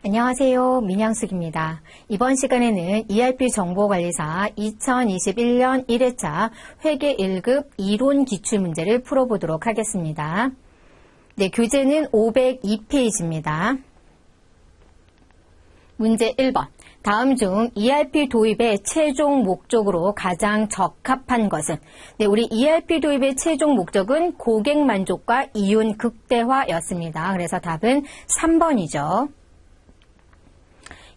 안녕하세요. 민양숙입니다. 이번 시간에는 ERP 정보관리사 2021년 1회차 회계 1급 이론 기출문제를 풀어보도록 하겠습니다. 네, 교재는 502페이지입니다. 문제 1번. 다음 중 ERP 도입의 최종 목적으로 가장 적합한 것은? 네, 우리 ERP 도입의 최종 목적은 고객 만족과 이윤 극대화였습니다. 그래서 답은 3번이죠.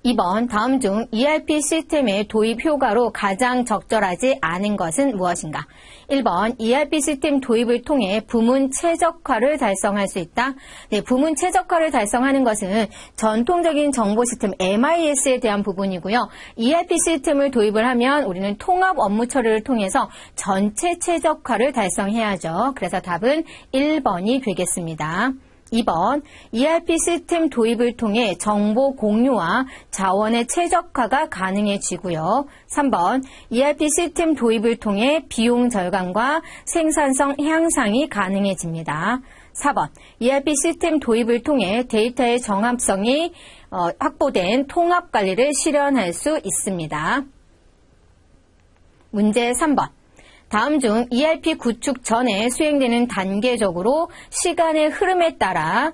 2번. 다음 중 ERP 시스템의 도입 효과로 가장 적절하지 않은 것은 무엇인가? 1번. ERP 시스템 도입을 통해 부문 최적화를 달성할 수 있다. 네, 부문 최적화를 달성하는 것은 전통적인 정보 시스템 MIS에 대한 부분이고요. ERP 시스템을 도입을 하면 우리는 통합 업무 처리를 통해서 전체 최적화를 달성해야죠. 그래서 답은 1번이 되겠습니다. 2번. ERP 시스템 도입을 통해 정보 공유와 자원의 최적화가 가능해지고요. 3번. ERP 시스템 도입을 통해 비용 절감과 생산성 향상이 가능해집니다. 4번. ERP 시스템 도입을 통해 데이터의 정합성이 확보된 통합 관리를 실현할 수 있습니다. 문제 3번. 다음 중 ERP 구축 전에 수행되는 단계적으로 시간의 흐름에 따라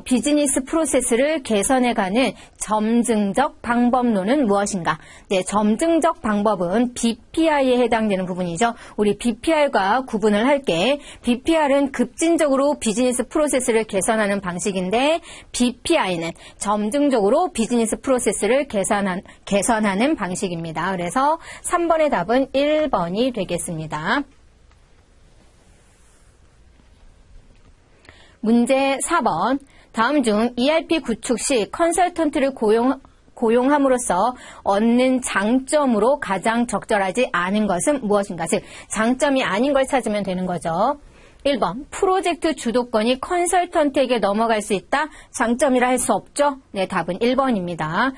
비즈니스 프로세스를 개선해가는 점증적 방법론은 무엇인가? 네, 점증적 방법은 BPI에 해당되는 부분이죠. 우리 BPR과 구분을 할게. BPR은 급진적으로 비즈니스 프로세스를 개선하는 방식인데 BPI는 점증적으로 비즈니스 프로세스를 개선하는 방식입니다. 그래서 3번의 답은 1번이 되겠습니다. 문제 4번. 다음 중 ERP 구축 시 컨설턴트를 고용함으로써 얻는 장점으로 가장 적절하지 않은 것은 무엇인가? 즉, 장점이 아닌 걸 찾으면 되는 거죠. 1번. 프로젝트 주도권이 컨설턴트에게 넘어갈 수 있다? 장점이라 할 수 없죠? 네, 답은 1번입니다.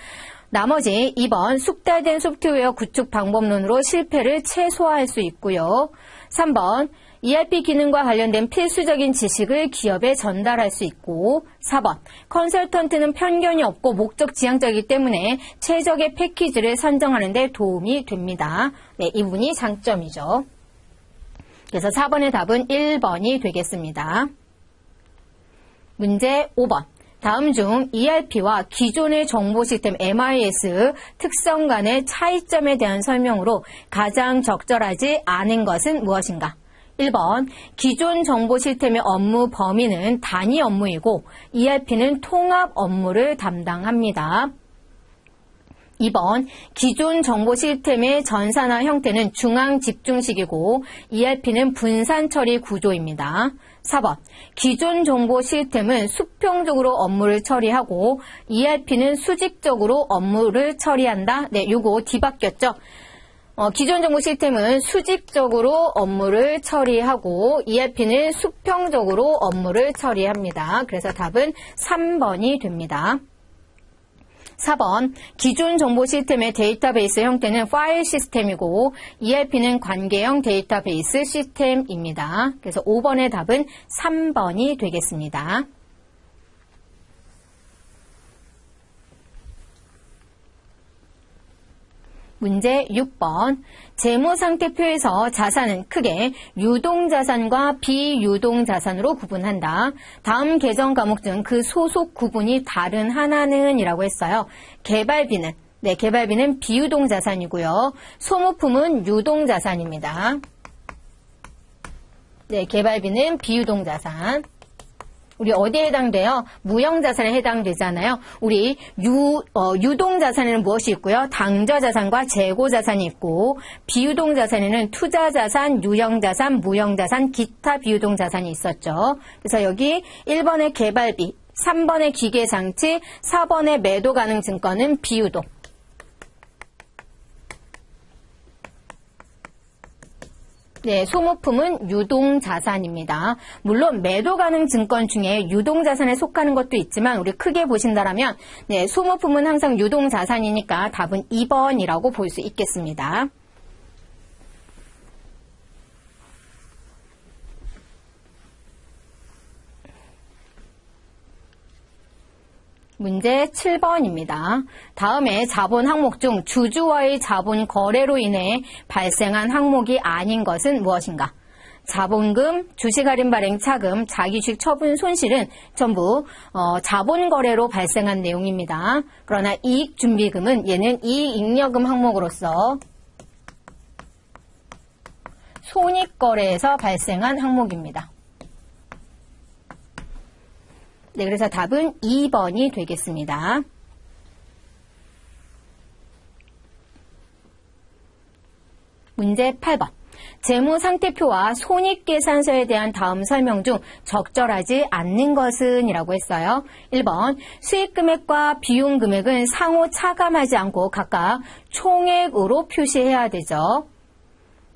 나머지 2번. 숙달된 소프트웨어 구축 방법론으로 실패를 최소화할 수 있고요. 3번. ERP 기능과 관련된 필수적인 지식을 기업에 전달할 수 있고 4번. 컨설턴트는 편견이 없고 목적 지향적이기 때문에 최적의 패키지를 선정하는 데 도움이 됩니다. 네, 이 부분이 장점이죠. 그래서 4번의 답은 1번이 되겠습니다. 문제 5번. 다음 중 ERP와 기존의 정보 시스템 MIS 특성 간의 차이점에 대한 설명으로 가장 적절하지 않은 것은 무엇인가? 1번. 기존 정보 시스템의 업무 범위는 단위 업무이고 ERP는 통합 업무를 담당합니다. 2번. 기존 정보 시스템의 전산화 형태는 중앙 집중식이고 ERP는 분산 처리 구조입니다. 4번. 기존 정보 시스템은 수평적으로 업무를 처리하고 ERP는 수직적으로 업무를 처리한다. 네, 요거 뒤바뀌었죠? 기존 정보 시스템은 수직적으로 업무를 처리하고 ERP는 수평적으로 업무를 처리합니다. 그래서 답은 3번이 됩니다. 4번. 기존 정보 시스템의 데이터베이스 형태는 파일 시스템이고 ERP는 관계형 데이터베이스 시스템입니다. 그래서 5번의 답은 3번이 되겠습니다. 문제 6번. 재무상태표에서 자산은 크게 유동자산과 비유동자산으로 구분한다. 다음 계정 과목 중 그 소속 구분이 다른 하나는 이라고 했어요. 개발비는, 네, 개발비는 비유동자산이고요. 소모품은 유동자산입니다. 네, 개발비는 비유동자산. 우리 어디에 해당돼요? 무형자산에 해당되잖아요. 우리 유동자산에는 무엇이 있고요? 당좌자산과 재고자산이 있고 비유동자산에는 투자자산, 유형자산, 무형자산, 기타 비유동자산이 있었죠. 그래서 여기 1번의 개발비, 3번의 기계장치, 4번의 매도 가능 증권은 비유동. 네, 소모품은 유동자산입니다. 물론 매도 가능 증권 중에 유동자산에 속하는 것도 있지만 우리 크게 보신다라면 네, 소모품은 항상 유동자산이니까 답은 2번이라고 볼 수 있겠습니다. 문제 7번입니다. 다음에 자본 항목 중 주주와의 자본 거래로 인해 발생한 항목이 아닌 것은 무엇인가? 자본금, 주식 할인 발행 차금, 자기주식 처분 손실은 전부 자본 거래로 발생한 내용입니다. 그러나 이익 준비금은 얘는 이익 잉여금 항목으로서 손익 거래에서 발생한 항목입니다. 네, 그래서 답은 2번이 되겠습니다. 문제 8번. 재무상태표와 손익계산서에 대한 다음 설명 중 적절하지 않는 것은? 이라고 했어요. 1번. 수익금액과 비용금액은 상호 차감하지 않고 각각 총액으로 표시해야 되죠.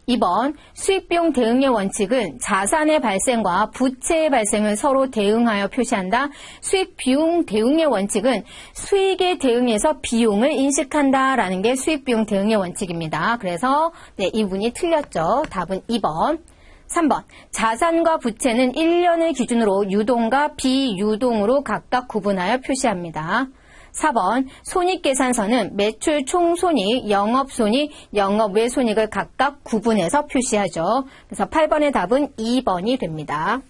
2번. 수익비용 대응의 원칙은 자산의 발생과 부채의 발생을 서로 대응하여 표시한다. 수익비용 대응의 원칙은 수익에 대응해서 비용을 인식한다라는 게 수익비용 대응의 원칙입니다. 그래서 네, 이분이 틀렸죠. 답은 2번. 3번. 자산과 부채는 1년을 기준으로 유동과 비유동으로 각각 구분하여 표시합니다. 4번. 손익계산서는 매출 총손익, 영업손익, 영업외손익을 각각 구분해서 표시하죠. 그래서 8번의 답은 2번이 됩니다.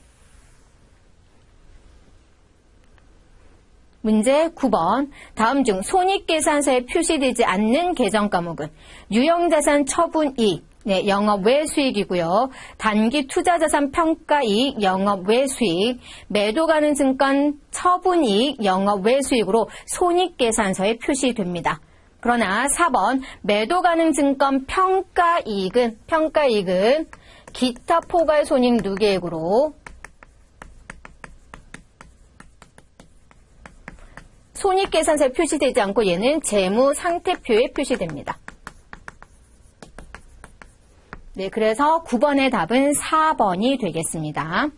문제 9번. 다음 중 손익계산서에 표시되지 않는 계정 과목은 유형자산 처분이익, 네, 영업외수익이고요. 단기 투자자산 평가이익, 영업외수익, 매도가능 증권 처분이익, 영업외수익으로 손익계산서에 표시됩니다. 그러나 4번 매도가능 증권 평가이익은 기타 포괄손익 누계액으로 손익계산서에 표시되지 않고 얘는 재무상태표에 표시됩니다. 네, 그래서 9번의 답은 4번이 되겠습니다.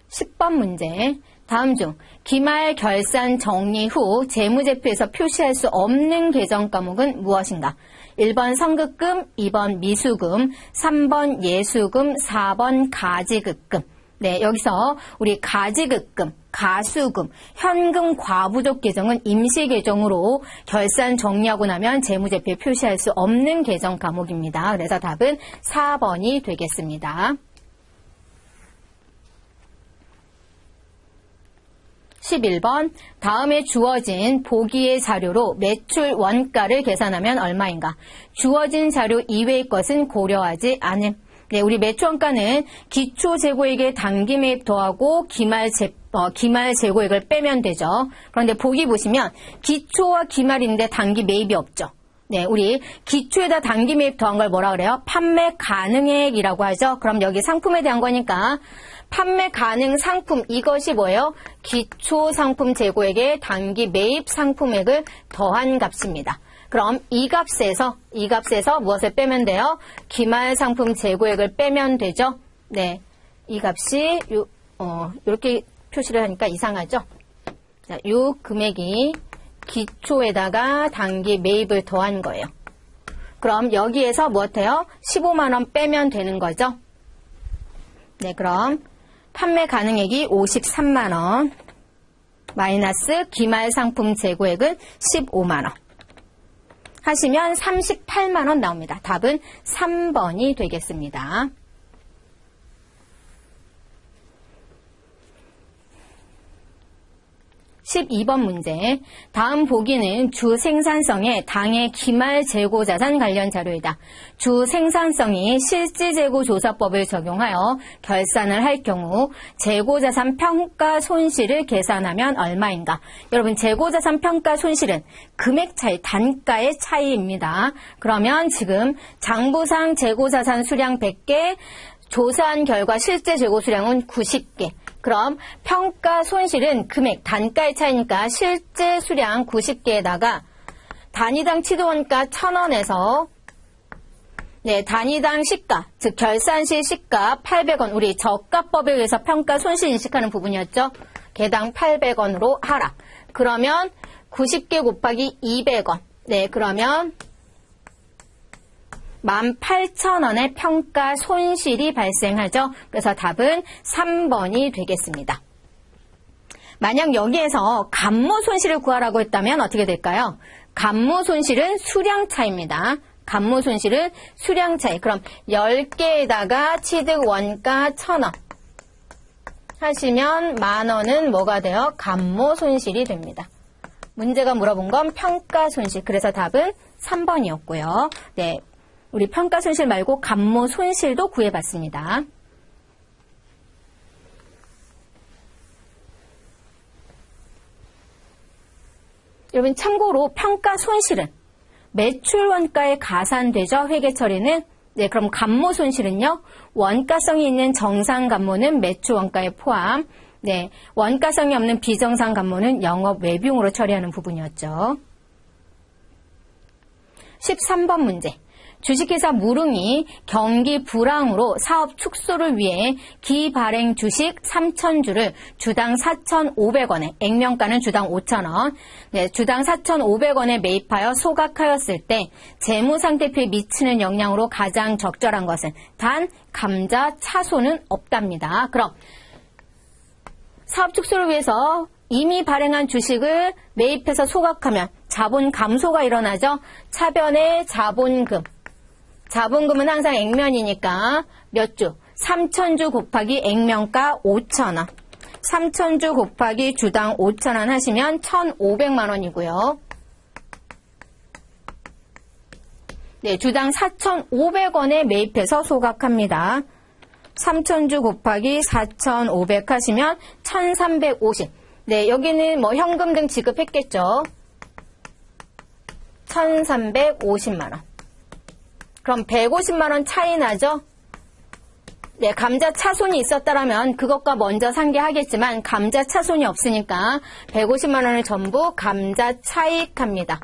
10번 문제. 다음 중 기말 결산 정리 후 재무제표에서 표시할 수 없는 계정 과목은 무엇인가? 1번 선급금, 2번 미수금, 3번 예수금, 4번 가지급금. 네, 여기서 우리 가지급금, 가수금, 현금 과부족 계정은 임시 계정으로 결산 정리하고 나면 재무제표에 표시할 수 없는 계정 과목입니다. 그래서 답은 4번이 되겠습니다. 11번. 다음에 주어진 보기의 자료로 매출 원가를 계산하면 얼마인가? 주어진 자료 이외의 것은 고려하지 않음. 네, 우리 매출원가는 기초 재고액에 단기 매입 더하고 기말 재고액을 빼면 되죠. 그런데 보기 보시면 기초와 기말인데 단기 매입이 없죠. 네, 우리 기초에다 단기 매입 더한 걸 뭐라 그래요? 판매 가능액이라고 하죠. 그럼 여기 상품에 대한 거니까 판매 가능 상품, 이것이 뭐예요? 기초 상품 재고액에 단기 매입 상품액을 더한 값입니다. 그럼 이 값에서 무엇을 빼면 돼요? 기말 상품 재고액을 빼면 되죠? 네. 이 값이 이렇게 표시를 하니까 이상하죠? 자, 요 금액이 기초에다가 단기 매입을 더한 거예요. 그럼 여기에서 무엇해요? 15만 원 빼면 되는 거죠? 네, 그럼 판매 가능액이 53만 원 마이너스 기말 상품 재고액은 15만 원. 하시면 38만 원 나옵니다. 답은 3번이 되겠습니다. 12번 문제. 다음 보기는 주 생산성의 당해 기말 재고 자산 관련 자료이다. 주 생산성이 실지 재고 조사법을 적용하여 결산을 할 경우 재고 자산 평가 손실을 계산하면 얼마인가? 여러분, 재고 자산 평가 손실은 금액 차이, 단가의 차이입니다. 그러면 지금 장부상 재고 자산 수량 100개, 조사한 결과 실제 재고 수량은 90개. 그럼 평가 손실은 금액, 단가의 차이니까 실제 수량 90개에다가 단위당 취득원가 1,000원에서 네, 단위당 시가, 즉 결산 시 시가 800원, 우리 저가법에 의해서 평가 손실 인식하는 부분이었죠. 개당 800원으로 하라. 그러면 90개 곱하기 200원. 네, 그러면 18,000원의 평가 손실이 발생하죠. 그래서 답은 3번이 되겠습니다. 만약 여기에서 감모 손실을 구하라고 했다면 어떻게 될까요? 감모 손실은 수량 차입니다. 감모 손실은 수량 차이. 그럼 10개에다가 취득 원가 1,000원 하시면 만원은 뭐가 돼요? 감모 손실이 됩니다. 문제가 물어본 건 평가 손실. 그래서 답은 3번이었고요. 네, 우리 평가 손실 말고 감모 손실도 구해봤습니다. 여러분 참고로 평가 손실은 매출 원가에 가산되죠. 회계 처리는. 네, 그럼 감모 손실은요. 원가성이 있는 정상 감모는 매출 원가에 포함. 네, 원가성이 없는 비정상 감모는 영업 외비용으로 처리하는 부분이었죠. 13번 문제. 주식회사 무릉이 경기 불황으로 사업 축소를 위해 기발행 주식 3,000주를 주당 4,500원에, 액면가는 주당 5,000원, 네, 주당 4,500원에 매입하여 소각하였을 때 재무상태표에 미치는 영향으로 가장 적절한 것은 단 감자 차손은 없답니다. 그럼 사업 축소를 위해서 이미 발행한 주식을 매입해서 소각하면 자본 감소가 일어나죠. 차변의 자본금. 자본금은 항상 액면이니까 몇 주? 3,000주 곱하기 액면가 5,000원. 3,000주 곱하기 주당 5,000원 하시면 1,500만 원이고요. 네, 주당 4,500원에 매입해서 소각합니다. 3,000주 곱하기 4,500 하시면 1,350. 네, 여기는 뭐 현금 등 지급했겠죠. 1,350만 원. 그럼 150만 원 차이 나죠? 네, 감자 차손이 있었다라면 그것과 먼저 상계하겠지만 감자 차손이 없으니까 150만 원을 전부 감자 차익합니다.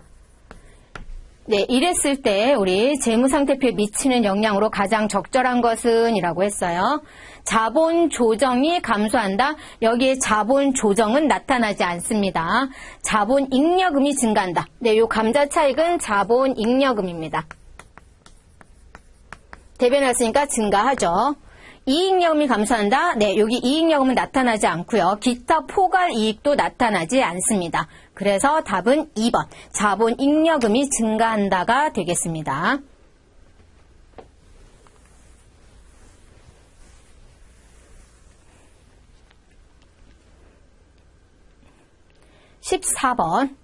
네, 이랬을 때 우리 재무상태표에 미치는 영향으로 가장 적절한 것은 이라고 했어요. 자본 조정이 감소한다. 여기에 자본 조정은 나타나지 않습니다. 자본 잉여금이 증가한다. 네, 요 감자 차익은 자본 잉여금입니다. 대변했으니까 증가하죠. 이익여금이 감소한다. 네, 여기 이익여금은 나타나지 않고요. 기타 포괄 이익도 나타나지 않습니다. 그래서 답은 2번. 자본 잉여금이 증가한다가 되겠습니다. (14번)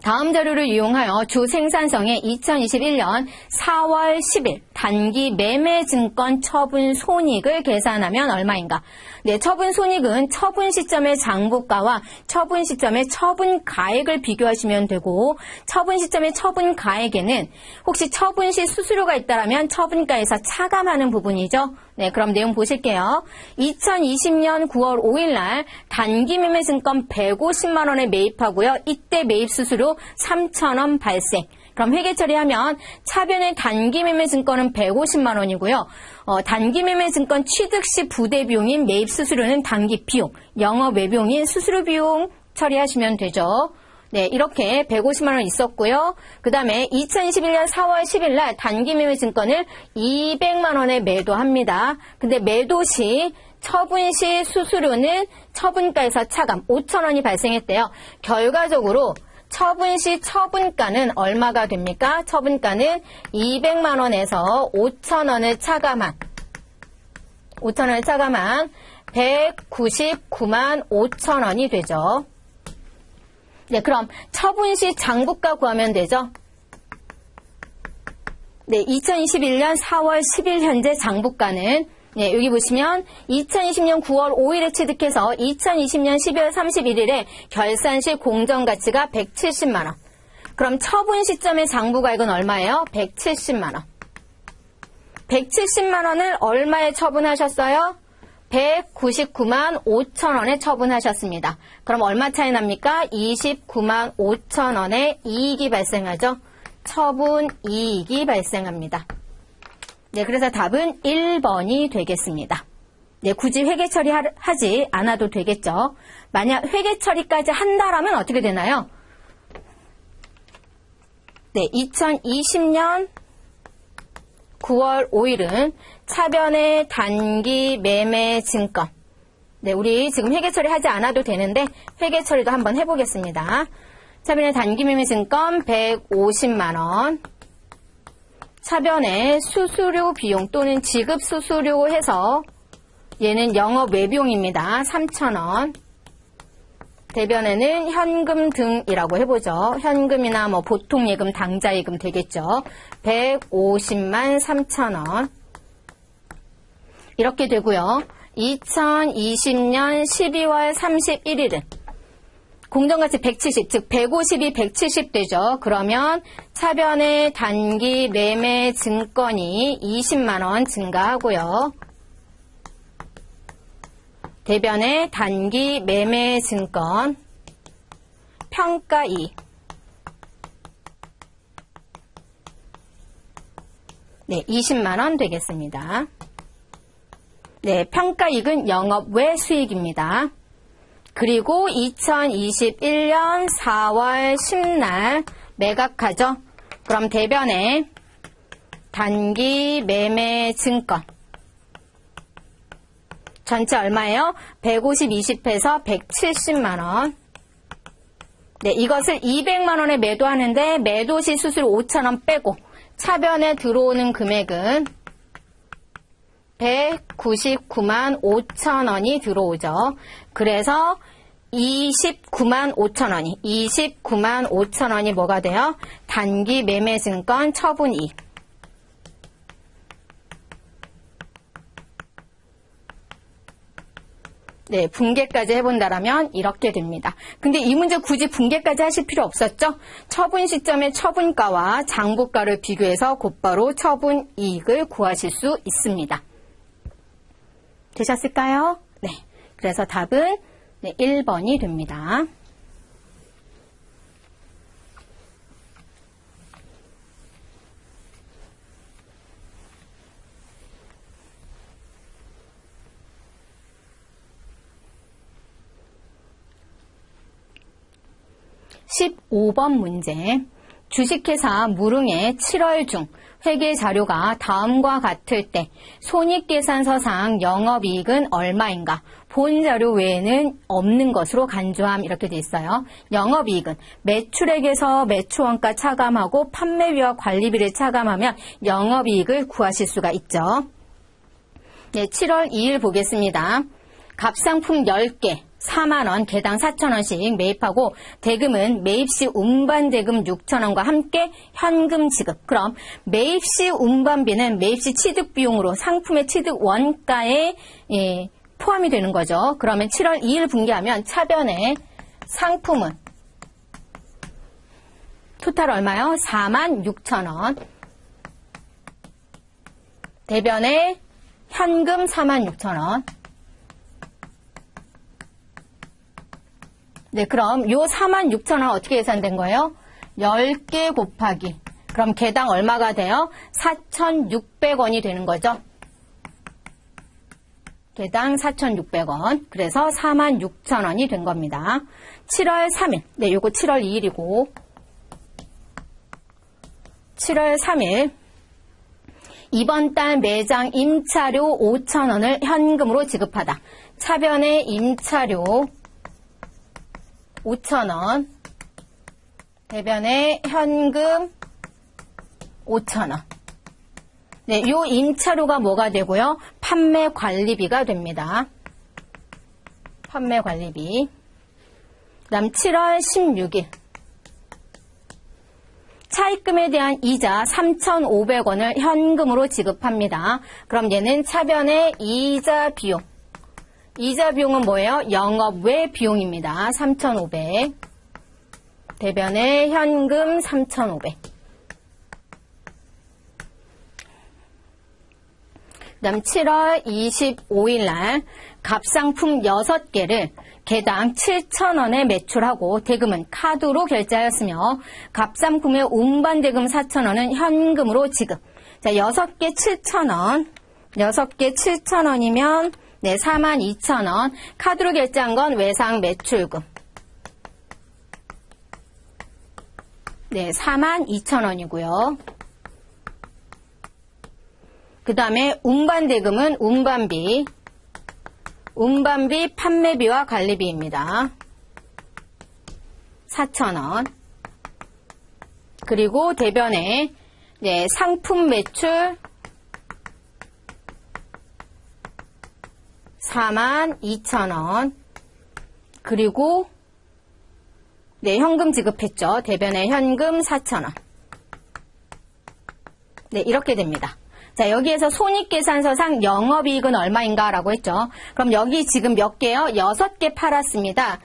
다음 자료를 이용하여 주 생산성의 2021년 4월 10일 단기 매매증권 처분 손익을 계산하면 얼마인가? 네, 처분 손익은 처분 시점의 장부가와 처분 시점의 처분 가액을 비교하시면 되고, 처분 시점의 처분 가액에는 혹시 처분 시 수수료가 있다면 처분가에서 차감하는 부분이죠. 네, 그럼 내용 보실게요. 2020년 9월 5일 날 단기 매매증권 150만 원에 매입하고요. 이때 매입 수수료 3,000원 발생. 그럼 회계 처리하면 차변의 단기 매매 증권은 150만 원이고요. 단기 매매 증권 취득 시 부대 비용인 매입 수수료는 단기 비용, 영업 외비용인 수수료 비용 처리하시면 되죠. 네, 이렇게 150만 원 있었고요. 그 다음에 2021년 4월 10일 날 단기 매매 증권을 200만 원에 매도합니다. 근데 매도 시 처분 시 수수료는 처분가에서 차감 5천 원이 발생했대요. 결과적으로 처분 시 처분가는 얼마가 됩니까? 처분가는 200만 원에서 5천 원을 차감한 199만 5천 원이 되죠. 네, 그럼 처분 시 장부가 구하면 되죠. 네, 2021년 4월 10일 현재 장부가는 네, 여기 보시면 2020년 9월 5일에 취득해서 2020년 12월 31일에 결산 시 공정가치가 170만 원. 그럼 처분 시점의 장부가액은 얼마예요? 170만 원. 170만 원을 얼마에 처분하셨어요? 199만 5천 원에 처분하셨습니다. 그럼 얼마 차이 납니까? 29만 5천 원의 이익이 발생하죠. 처분 이익이 발생합니다. 네, 그래서 답은 1번이 되겠습니다. 네, 굳이 회계 처리하지 않아도 되겠죠. 만약 회계 처리까지 한다라면 어떻게 되나요? 네, 2020년 9월 5일은 차변의 단기 매매 증권. 네, 우리 지금 회계 처리하지 않아도 되는데 회계 처리도 한번 해보겠습니다. 차변의 단기 매매 증권 150만 원. 차변의 수수료 비용 또는 지급 수수료 해서 얘는 영업 외비용입니다. 3,000원. 대변에는 현금 등이라고 해보죠. 현금이나 뭐 보통 예금, 당좌 예금 되겠죠. 150만 3,000원. 이렇게 되고요. 2020년 12월 31일은 공정가치 170, 즉 150이 170 되죠. 그러면 차변의 단기 매매 증권이 20만 원 증가하고요. 대변의 단기 매매 증권 평가이익. 네, 20만 원 되겠습니다. 네, 평가이익은 영업 외 수익입니다. 그리고 2021년 4월 10날 매각하죠. 그럼 대변의 단기 매매 증권 전체 얼마예요? 150, 20해서 170만 원. 네, 이것을 200만 원에 매도하는데 매도시 수수료 5천 원 빼고 차변에 들어오는 금액은 199만 5천 원이 들어오죠. 그래서 29만 5천 원이, 29만 5천 원이 뭐가 돼요? 단기 매매 증권 처분이익. 네, 분개까지 해본다라면 이렇게 됩니다. 근데 이 문제 굳이 분개까지 하실 필요 없었죠? 처분 시점의 처분가와 장부가를 비교해서 곧바로 처분 이익을 구하실 수 있습니다. 되셨을까요? 네, 그래서 답은 1번이 됩니다. (15번) 문제. 주식회사 무릉의 7월 중 회계 자료가 다음과 같을 때 손익계산서상 영업이익은 얼마인가? 본 자료 외에는 없는 것으로 간주함. 이렇게 돼 있어요. 영업이익은 매출액에서 매출원가 차감하고 판매비와 관리비를 차감하면 영업이익을 구하실 수가 있죠. 네, 7월 2일 보겠습니다. 갑상품 10개 4만원, 개당 4,000원씩 매입하고 대금은 매입시 운반대금 6,000원과 함께 현금 지급. 그럼 매입시 운반비는 매입시 취득비용으로 상품의 취득 원가에 포함이 되는 거죠. 그러면 7월 2일 분기하면 차변의 상품은 토탈 얼마요? 46,000원. 대변의 현금 46,000원. 네, 그럼 요 46,000원 어떻게 계산된 거예요? 10개 곱하기. 그럼 개당 얼마가 돼요? 4,600원이 되는 거죠. 개당 4,600원. 그래서 46,000원이 된 겁니다. 7월 3일. 네, 요거 7월 2일이고. 7월 3일. 이번 달 매장 임차료 5,000원을 현금으로 지급하다. 차변의 임차료 5,000원, 대변의 현금 5,000원. 네, 요 임차료가 뭐가 되고요? 판매 관리비가 됩니다. 판매 관리비. 그다음 7월 16일. 차입금에 대한 이자 3,500원을 현금으로 지급합니다. 그럼 얘는 차변의 이자 비용. 이자 비용은 뭐예요? 영업 외 비용입니다. 3,500. 대변의 현금 3,500. 그 다음 7월 25일 날 갑상품 6개를 개당 7,000원에 매출하고 대금은 카드로 결제하였으며 갑상품의 운반대금 4,000원은 현금으로 지급. 자, 6개 7,000원. 6개 7,000원이면 네, 42,000원. 카드로 결제한 건 외상 매출금. 네, 42,000원이고요. 그 다음에 운반대금은 운반비 판매비와 관리비입니다. 4,000원. 그리고 대변에 상품 매출 42,000원. 그리고 현금 지급했죠. 대변에 현금 4,000원. 이렇게 됩니다. 자, 여기에서 손익계산서상 영업이익은 얼마인가 라고 했죠. 그럼 여기 지금 몇 개요? 6개 팔았습니다.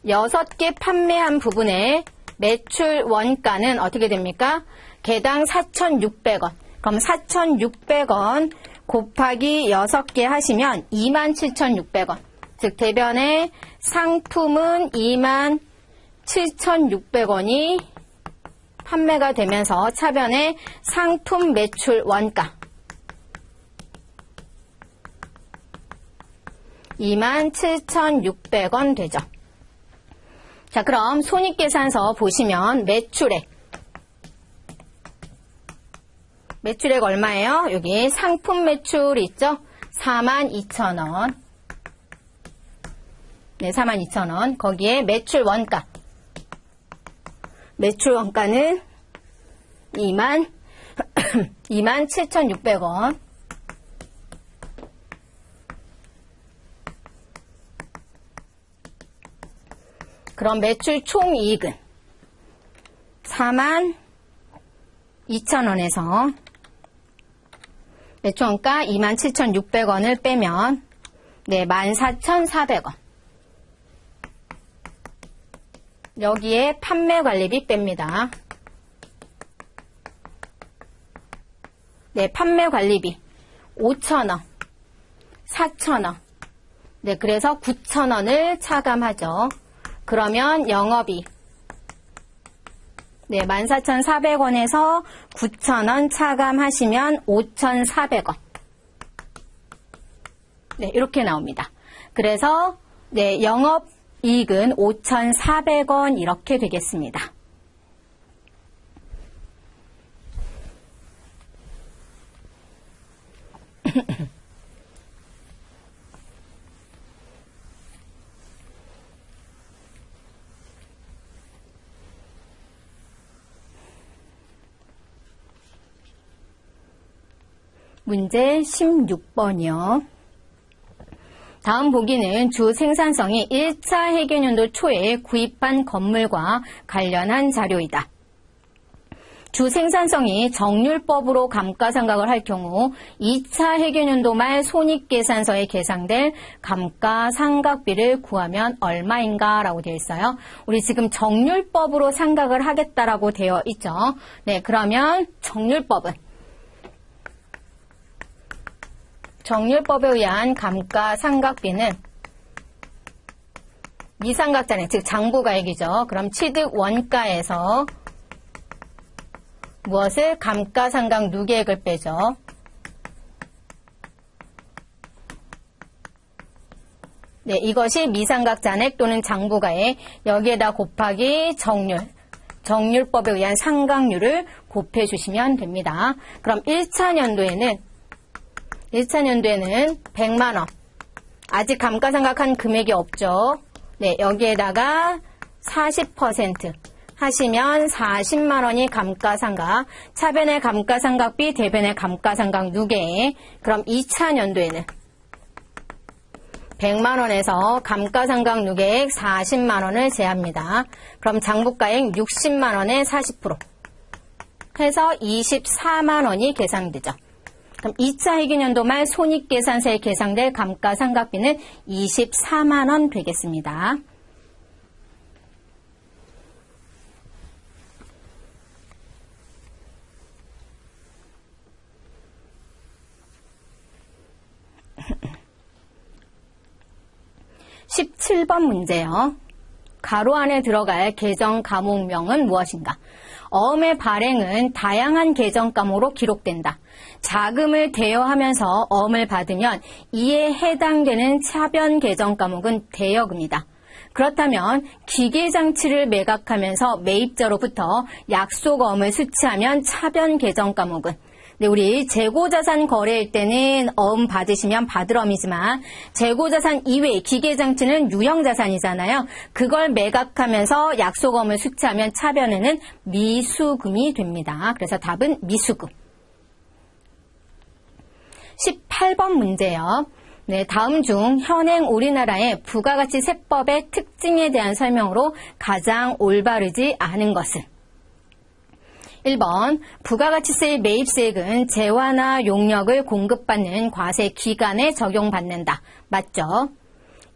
6개 판매한 부분에 매출 원가는 어떻게 됩니까? 개당 4,600원. 그럼 4,600원 곱하기 6개 하시면 27,600원. 즉 대변에 상품은 27,600원이 판매가 되면서 차변에 상품 매출 원가 27,600원 되죠. 자, 그럼 손익계산서 보시면 매출액 얼마예요? 여기 상품 매출 있죠? 42,000원. 42,000원. 거기에 매출 원가. 매출 원가는 27,600원. 그럼 매출 총이익은 42,000원에서 매출 원가 27,600원을 빼면 14,400원. 여기에 판매관리비 뺍니다. 판매관리비 5,000원, 4,000원. 그래서 9,000원을 차감하죠. 그러면 영업이익 14,400원에서 9,000원 차감하시면 5,400원. 이렇게 나옵니다. 그래서 영업이익은 5,400원 이렇게 되겠습니다. 문제 16번이요. 다음 보기는 주 생산성이 1차 해계년도 초에 구입한 건물과 관련한 자료이다. 주 생산성이 정률법으로 감가상각을 할 경우 2차 해계년도 말 손익계산서에 계상될 감가상각비를 구하면 얼마인가 라고 되어 있어요. 우리 지금 정률법으로 상각을 하겠다라고 되어 있죠. 그러면 정률법에 의한 감가상각비는 미상각자액, 즉 장부가액이죠. 그럼 취득 원가에서 무엇을? 감가상각 누계액을 빼죠. 이것이 미상각자액 또는 장부가액, 여기에다 곱하기 정률법에 의한 상각률을 곱해주시면 됩니다. 그럼 1차 년도에는 100만원. 아직 감가상각한 금액이 없죠. 여기에다가 40% 하시면 40만원이 감가상각. 차변의 감가상각비, 대변의 감가상각 누계. 그럼 2차 년도에는 100만원에서 감가상각 누계액 40만원을 제합니다. 그럼 장부가액 60만원에 40% 해서 24만원이 계산되죠. 그럼 2차 해계년도 말 손익계산서에 계상될 감가상각비는 24만원 되겠습니다. (17번) 문제요. 가로 안에 들어갈 계정 과목명은 무엇인가? 어음의 발행은 다양한 계정 과목으로 기록된다. 자금을 대여하면서 어음을 받으면 이에 해당되는 차변 계정 과목은 대여금이다. 그렇다면 기계장치를 매각하면서 매입자로부터 약속어음을 수취하면 차변 계정 과목은 네, 우리 재고자산 거래일 때는 어음 받으시면 받으럼이지만 재고자산 이외의 기계장치는 유형자산이잖아요. 그걸 매각하면서 약속어음을 수취하면 차변에는 미수금이 됩니다. 그래서 답은 미수금. 18번 문제요. 네, 다음 중 현행 우리나라의 부가가치 세법의 특징에 대한 설명으로 가장 올바르지 않은 것은? 1번, 부가가치세의 매입세액은 재화나 용역을 공급받는 과세 기간에 적용받는다. 맞죠?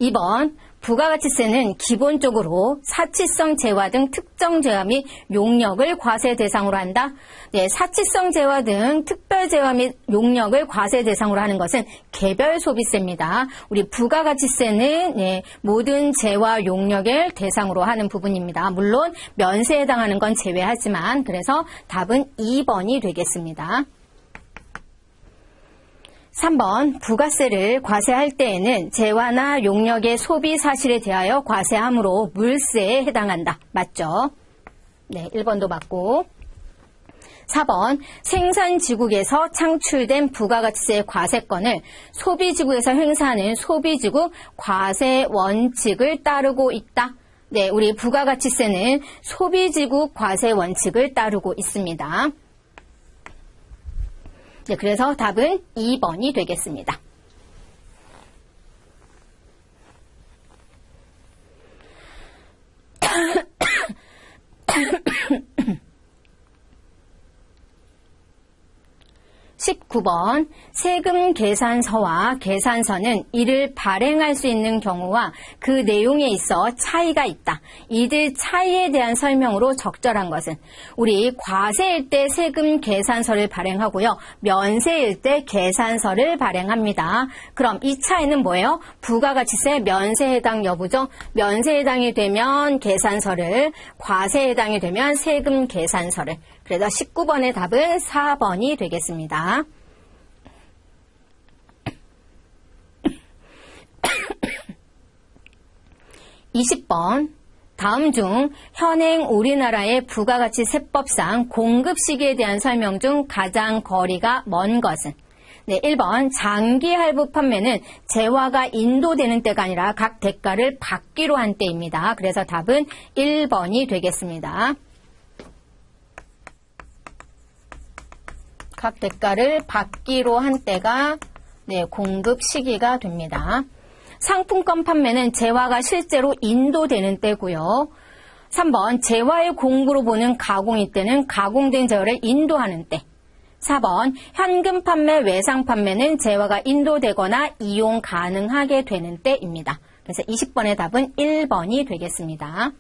2번, 부가가치세는 기본적으로 사치성 재화 등 특정 재화 및 용역을 과세 대상으로 한다. 네, 사치성 재화 등 특별 재화 및 용역을 과세 대상으로 하는 것은 개별 소비세입니다. 우리 부가가치세는 네, 모든 재화 용역을 대상으로 하는 부분입니다. 물론 면세에 해당하는 건 제외하지만 그래서 답은 2번이 되겠습니다. 3번, 부가세를 과세할 때에는 재화나 용역의 소비 사실에 대하여 과세하므로 물세에 해당한다. 맞죠? 네, 1번도 맞고. 4번, 생산지국에서 창출된 부가가치세 과세권을 소비지국에서 행사하는 소비지국 과세 원칙을 따르고 있다. 네, 우리 부가가치세는 소비지국 과세 원칙을 따르고 있습니다. 네, 그래서 답은 2번이 되겠습니다. (19번) 세금 계산서와 계산서는 이를 발행할 수 있는 경우와 그 내용에 있어 차이가 있다. 이들 차이에 대한 설명으로 적절한 것은? 우리 과세일 때 세금 계산서를 발행하고요. 면세일 때 계산서를 발행합니다. 그럼 이 차이는 뭐예요? 부가가치세 면세 해당 여부죠. 면세 해당이 되면 계산서를, 과세 해당이 되면 세금 계산서를. 그래서 19번의 답은 4번이 되겠습니다. 20번, 다음 중 현행 우리나라의 부가가치 세법상 공급 시기에 대한 설명 중 가장 거리가 먼 것은? 네, 1번, 장기 할부 판매는 재화가 인도되는 때가 아니라 각 대가를 받기로 한 때입니다. 그래서 답은 1번이 되겠습니다. 각 대가를 받기로 한 때가 네, 공급 시기가 됩니다. 상품권 판매는 재화가 실제로 인도되는 때고요. 3번, 재화의 공구로 보는 가공일 때는 가공된 재화를 인도하는 때. 4번, 현금 판매, 외상 판매는 재화가 인도되거나 이용 가능하게 되는 때입니다. 그래서 20번의 답은 1번이 되겠습니다.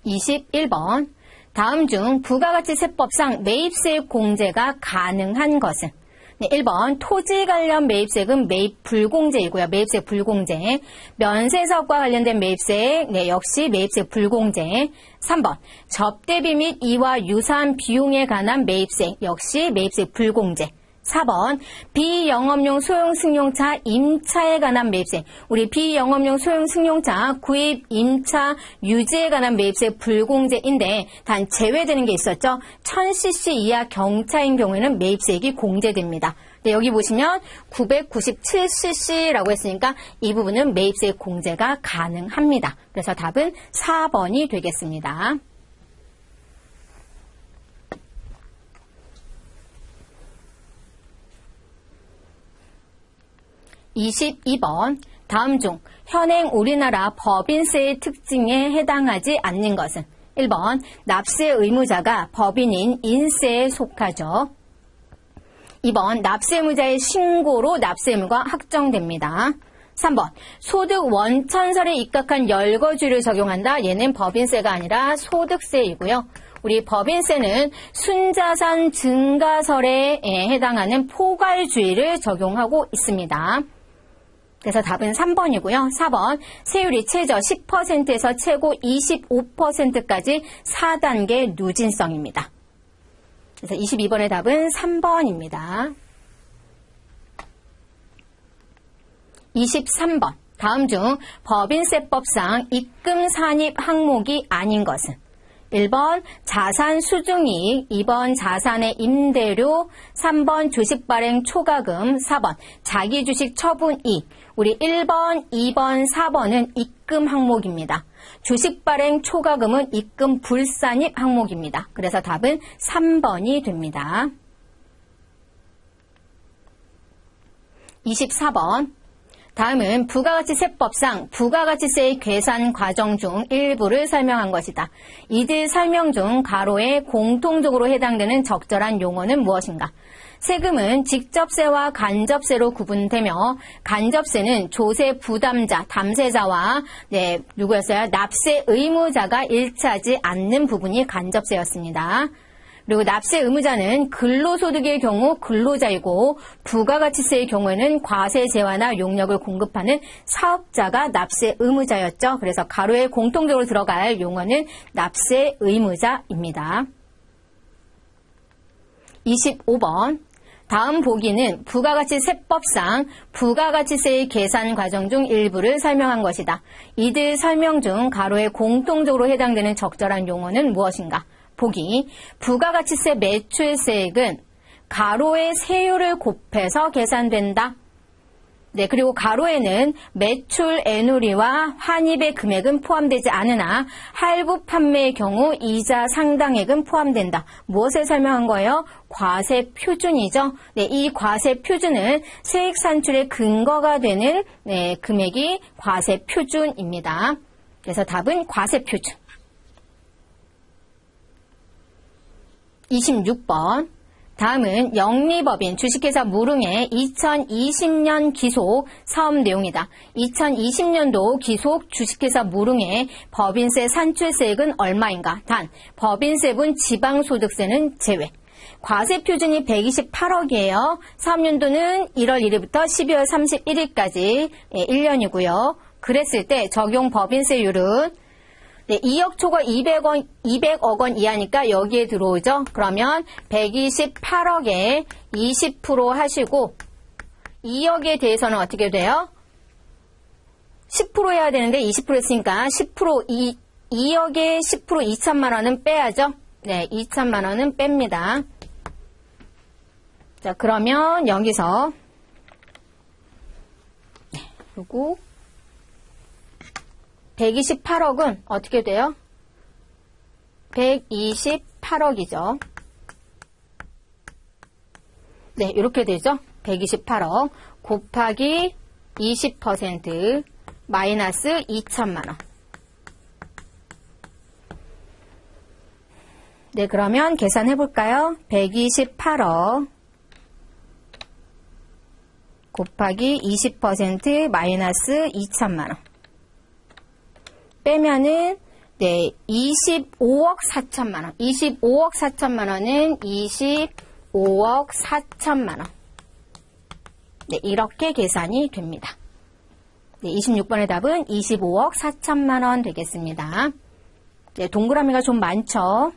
21번, 다음 중 부가가치 세법상 매입세액 공제가 가능한 것은? 네, 1번, 토지 관련 매입세액은 매입 불공제이고요. 매입세액 불공제. 면세사업과 관련된 매입세액, 네, 역시 매입세액 불공제. 3번, 접대비 및 이와 유사한 비용에 관한 매입세액, 역시 매입세액 불공제. 4번, 비영업용 소형 승용차 임차에 관한 매입세. 우리 비영업용 소형 승용차 구입, 임차, 유지에 관한 매입세 불공제인데 단 제외되는 게 있었죠. 1000cc 이하 경차인 경우에는 매입세액이 공제됩니다. 네, 여기 보시면 997cc라고 했으니까 이 부분은 매입세액 공제가 가능합니다. 그래서 답은 4번이 되겠습니다. 22번, 다음 중 현행 우리나라 법인세의 특징에 해당하지 않는 것은? 1번, 납세 의무자가 법인인 인세에 속하죠. 2번, 납세 의무자의 신고로 납세 의무가 확정됩니다. 3번, 소득 원천설에 입각한 열거주를 적용한다. 얘는 법인세가 아니라 소득세이고요. 우리 법인세는 순자산 증가설에 해당하는 포괄주의를 적용하고 있습니다. 그래서 답은 3번이고요. 4번, 세율이 최저 10%에서 최고 25%까지 4단계 누진성입니다. 그래서 22번의 답은 3번입니다. 23번, 다음 중 법인세법상 입금 산입 항목이 아닌 것은? 1번 자산 수중이익, 2번 자산의 임대료, 3번 주식 발행 초과금, 4번 자기 주식 처분이익. 우리 1번, 2번, 4번은 입금 항목입니다. 주식 발행 초과금은 입금 불산입 항목입니다. 그래서 답은 3번이 됩니다. 24번. 다음은 부가가치세법상 부가가치세의 계산 과정 중 일부를 설명한 것이다. 이들 설명 중 가로에 공통적으로 해당되는 적절한 용어는 무엇인가? 세금은 직접세와 간접세로 구분되며 간접세는 조세 부담자, 담세자와 누구였어요? 납세 의무자가 일치하지 않는 부분이 간접세였습니다. 그리고 납세 의무자는 근로소득의 경우 근로자이고 부가가치세의 경우에는 과세 재화나 용역을 공급하는 사업자가 납세 의무자였죠. 그래서 가로에 공통적으로 들어갈 용어는 납세 의무자입니다. 25번. 다음 보기는 부가가치세법상 부가가치세의 계산 과정 중 일부를 설명한 것이다. 이들 설명 중 가로에 공통적으로 해당되는 적절한 용어는 무엇인가? 보기, 부가가치세 매출세액은 가로의 세율을 곱해서 계산된다. 그리고 가로에는 매출 애누리와 환입의 금액은 포함되지 않으나 할부 판매의 경우 이자 상당액은 포함된다. 무엇을 설명한 거예요? 과세 표준이죠. 이 과세 표준은 세액 산출의 근거가 되는 금액이 과세 표준입니다. 그래서 답은 과세 표준. 26번. 다음은 영리법인 주식회사 무릉의 2020년 기속 사업 내용이다. 2020년도 기속 주식회사 무릉의 법인세 산출세액은 얼마인가? 단, 법인세분 지방소득세는 제외. 과세 표준이 128억이에요. 사업연도는 1월 1일부터 12월 31일까지 1년이고요. 그랬을 때 적용 법인세율은 2억 초과 200억 원 이하니까 여기에 들어오죠. 그러면 128억에 20% 하시고 2억에 대해서는 어떻게 돼요? 10% 해야 되는데 20% 했으니까 10% 2억에 10% 2천만 원은 빼야죠. 2천만 원은 뺍니다. 자, 그러면 여기서 그리고 128억은 어떻게 돼요? 128억이죠. 이렇게 되죠. 128억 곱하기 20% 마이너스 2천만 원. 그러면 계산해 볼까요? 128억 곱하기 20% 마이너스 2천만 원. 빼면은 25억 4천만 원. 25억 4천만 원은 25억 4천만 원. 이렇게 계산이 됩니다. 26번의 답은 25억 4천만 원 되겠습니다. 동그라미가 좀 많죠?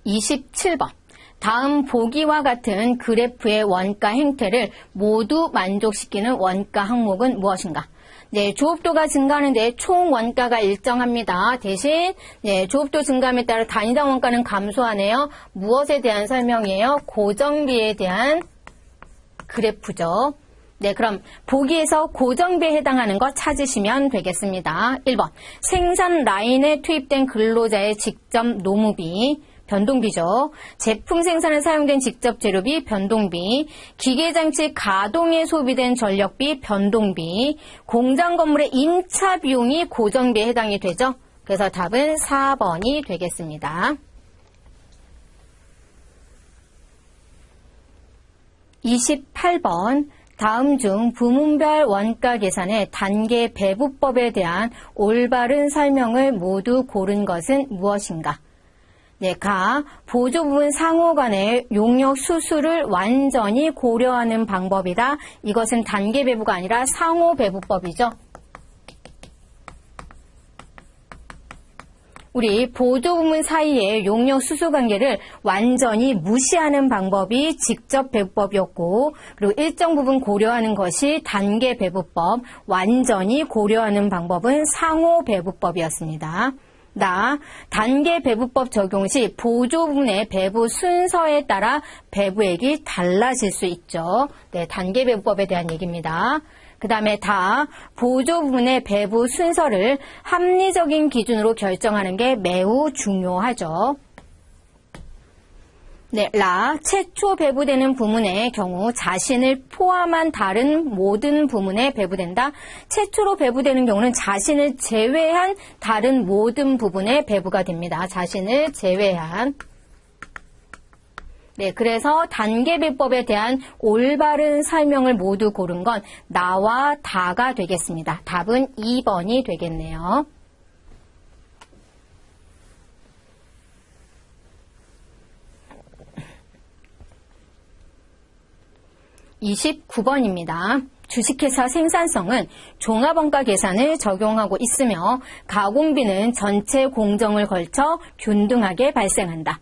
(27번) 다음 보기와 같은 그래프의 원가 행태를 모두 만족시키는 원가 항목은 무엇인가? 조업도가 증가하는데 총 원가가 일정합니다. 대신 조업도 증가함에 따라 단위당 원가는 감소하네요. 무엇에 대한 설명이에요? 고정비에 대한 그래프죠. 그럼 보기에서 고정비에 해당하는 거 찾으시면 되겠습니다. 1번 생산 라인에 투입된 근로자의 직접 노무비, 변동비죠. 제품 생산에 사용된 직접 재료비, 변동비, 기계장치 가동에 소비된 전력비, 변동비, 공장 건물의 임차 비용이 고정비에 해당이 되죠. 그래서 답은 4번이 되겠습니다. 28번 다음 중 부문별 원가 계산의 단계 배부법에 대한 올바른 설명을 모두 고른 것은 무엇인가? 가 보조 부분 상호 간의 용역 수수를 완전히 고려하는 방법이다. 이것은 단계 배부가 아니라 상호 배부법이죠. 우리 보조부문 사이의 용역 수수 관계를 완전히 무시하는 방법이 직접 배부법이었고, 그리고 일정 부분 고려하는 것이 단계 배부법, 완전히 고려하는 방법은 상호 배부법이었습니다. 단계 배부법 적용 시 보조부문의 배부 순서에 따라 배부액이 달라질 수 있죠. 네, 단계 배부법에 대한 얘기입니다. 그 다음에 보조부문의 배부 순서를 합리적인 기준으로 결정하는 게 매우 중요하죠. 네, 최초 배부되는 부문의 경우 자신을 포함한 다른 모든 부문에 배부된다. 최초로 배부되는 경우는 자신을 제외한 다른 모든 부분에 배부가 됩니다. 자신을 제외한. 네, 그래서 단계배법에 대한 올바른 설명을 모두 고른 건 나와 다가 되겠습니다. 답은 2번이 되겠네요. 29번입니다. 주식회사 생산성은 종합원가 계산을 적용하고 있으며 가공비는 전체 공정을 걸쳐 균등하게 발생한다.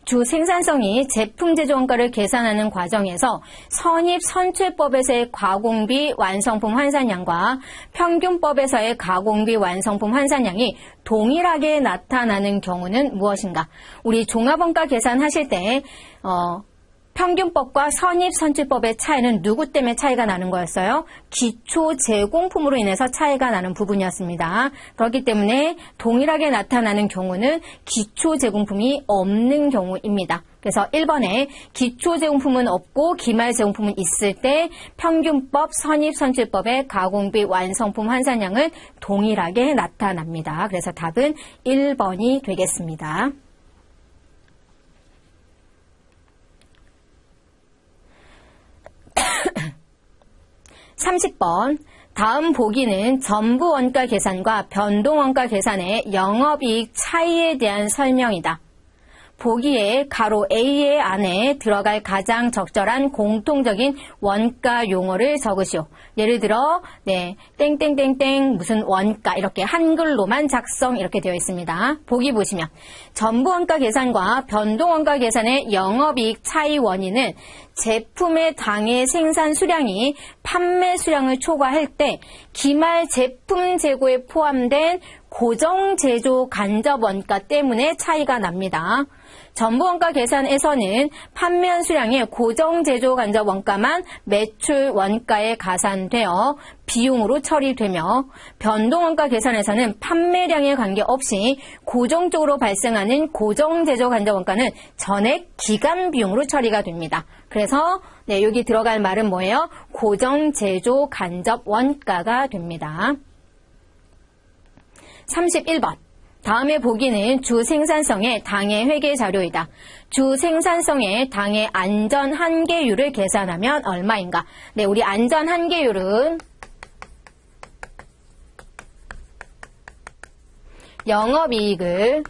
주 생산성이 제품 제조 원가를 계산하는 과정에서 선입선출법에서의 가공비 완성품 환산량과 평균법에서의 가공비 완성품 환산량이 동일하게 나타나는 경우는 무엇인가? 우리 종합원가 계산하실 때 평균법과 선입선출법의 차이는 누구 때문에 차이가 나는 거였어요? 기초 제공품으로 인해서 차이가 나는 부분이었습니다. 그렇기 때문에 동일하게 나타나는 경우는 기초 제공품이 없는 경우입니다. 그래서 1번에 기초 제공품은 없고 기말 제공품은 있을 때 평균법, 선입선출법의 가공비 완성품 환산량은 동일하게 나타납니다. 그래서 답은 1번이 되겠습니다. 30번. 다음 보기는 전부 원가 계산과 변동 원가 계산의 영업이익 차이에 대한 설명이다. 보기에 가로 A의 안에 들어갈 가장 적절한 공통적인 원가 용어를 적으시오. 예를 들어 땡땡땡땡 무슨 원가 이렇게 한글로만 작성 이렇게 되어 있습니다. 보기 보시면 전부 원가 계산과 변동 원가 계산의 영업이익 차이 원인은 제품의 당해 생산 수량이 판매 수량을 초과할 때 기말 제품 재고에 포함된 고정 제조 간접 원가 때문에 차이가 납니다. 전부 원가 계산에서는 판매한 수량의 고정 제조 간접 원가만 매출 원가에 가산되어 비용으로 처리되며 변동 원가 계산에서는 판매량에 관계없이 고정적으로 발생하는 고정 제조 간접 원가는 전액 기간 비용으로 처리가 됩니다. 그래서 여기 들어갈 말은 뭐예요? 고정 제조 간접 원가가 됩니다. 31번. 다음의 보기는 주 생산성의 당해 회계 자료이다. 주 생산성의 당해 안전 한계율을 계산하면 얼마인가? 네, 우리 안전 한계율은 영업이익을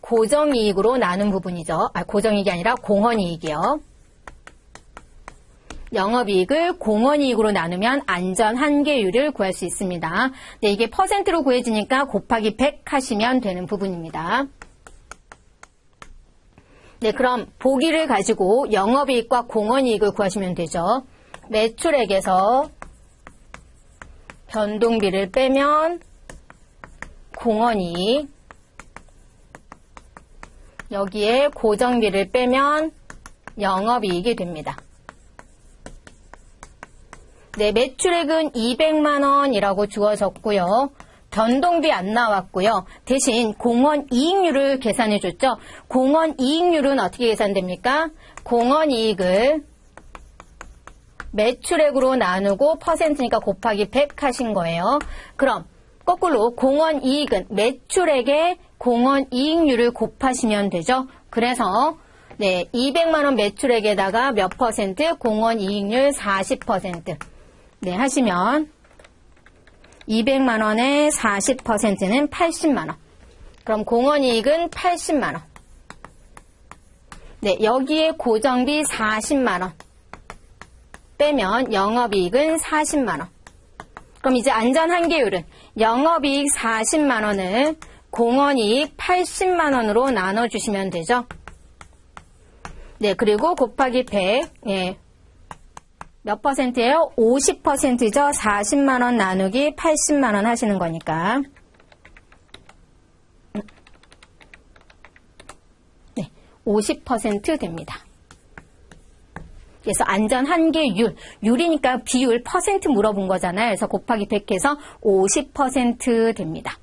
고정이익으로 나눈 부분이죠. 고정이익이 아니라 공헌이익이요. 영업이익을 공헌이익으로 나누면 안전 한계율을 구할 수 있습니다. 네, 이게 퍼센트로 구해지니까 곱하기 100 하시면 되는 부분입니다. 네, 그럼 보기를 가지고 영업이익과 공헌이익을 구하시면 되죠. 매출액에서 변동비를 빼면 공헌이익, 여기에 고정비를 빼면 영업이익이 됩니다. 네, 매출액은 200만 원이라고 주어졌고요. 변동비 안 나왔고요. 대신 공헌이익률을 계산해 줬죠. 공헌이익률은 어떻게 계산됩니까? 공헌이익을 매출액으로 나누고 퍼센트니까 곱하기 100 하신 거예요. 그럼 거꾸로 공헌이익은 매출액에 공헌이익률을 곱하시면 되죠. 그래서 200만 원 매출액에다가 몇 퍼센트? 공헌이익률 40%. 네, 하시면 200만 원의 40%는 80만 원. 그럼 공헌이익은 80만 원. 네, 여기에 고정비 40만 원. 빼면 영업이익은 40만 원. 그럼 이제 안전 한계율은 영업이익 40만 원을 공원이익 80만 원으로 나눠주시면 되죠. 네, 그리고 곱하기 100, 예. 몇 퍼센트예요? 50%죠. 40만 원 나누기 80만 원 하시는 거니까. 네, 50% 됩니다. 그래서 안전 한계율, 율이니까 비율, 퍼센트 물어본 거잖아요. 그래서 곱하기 100 해서 50% 됩니다.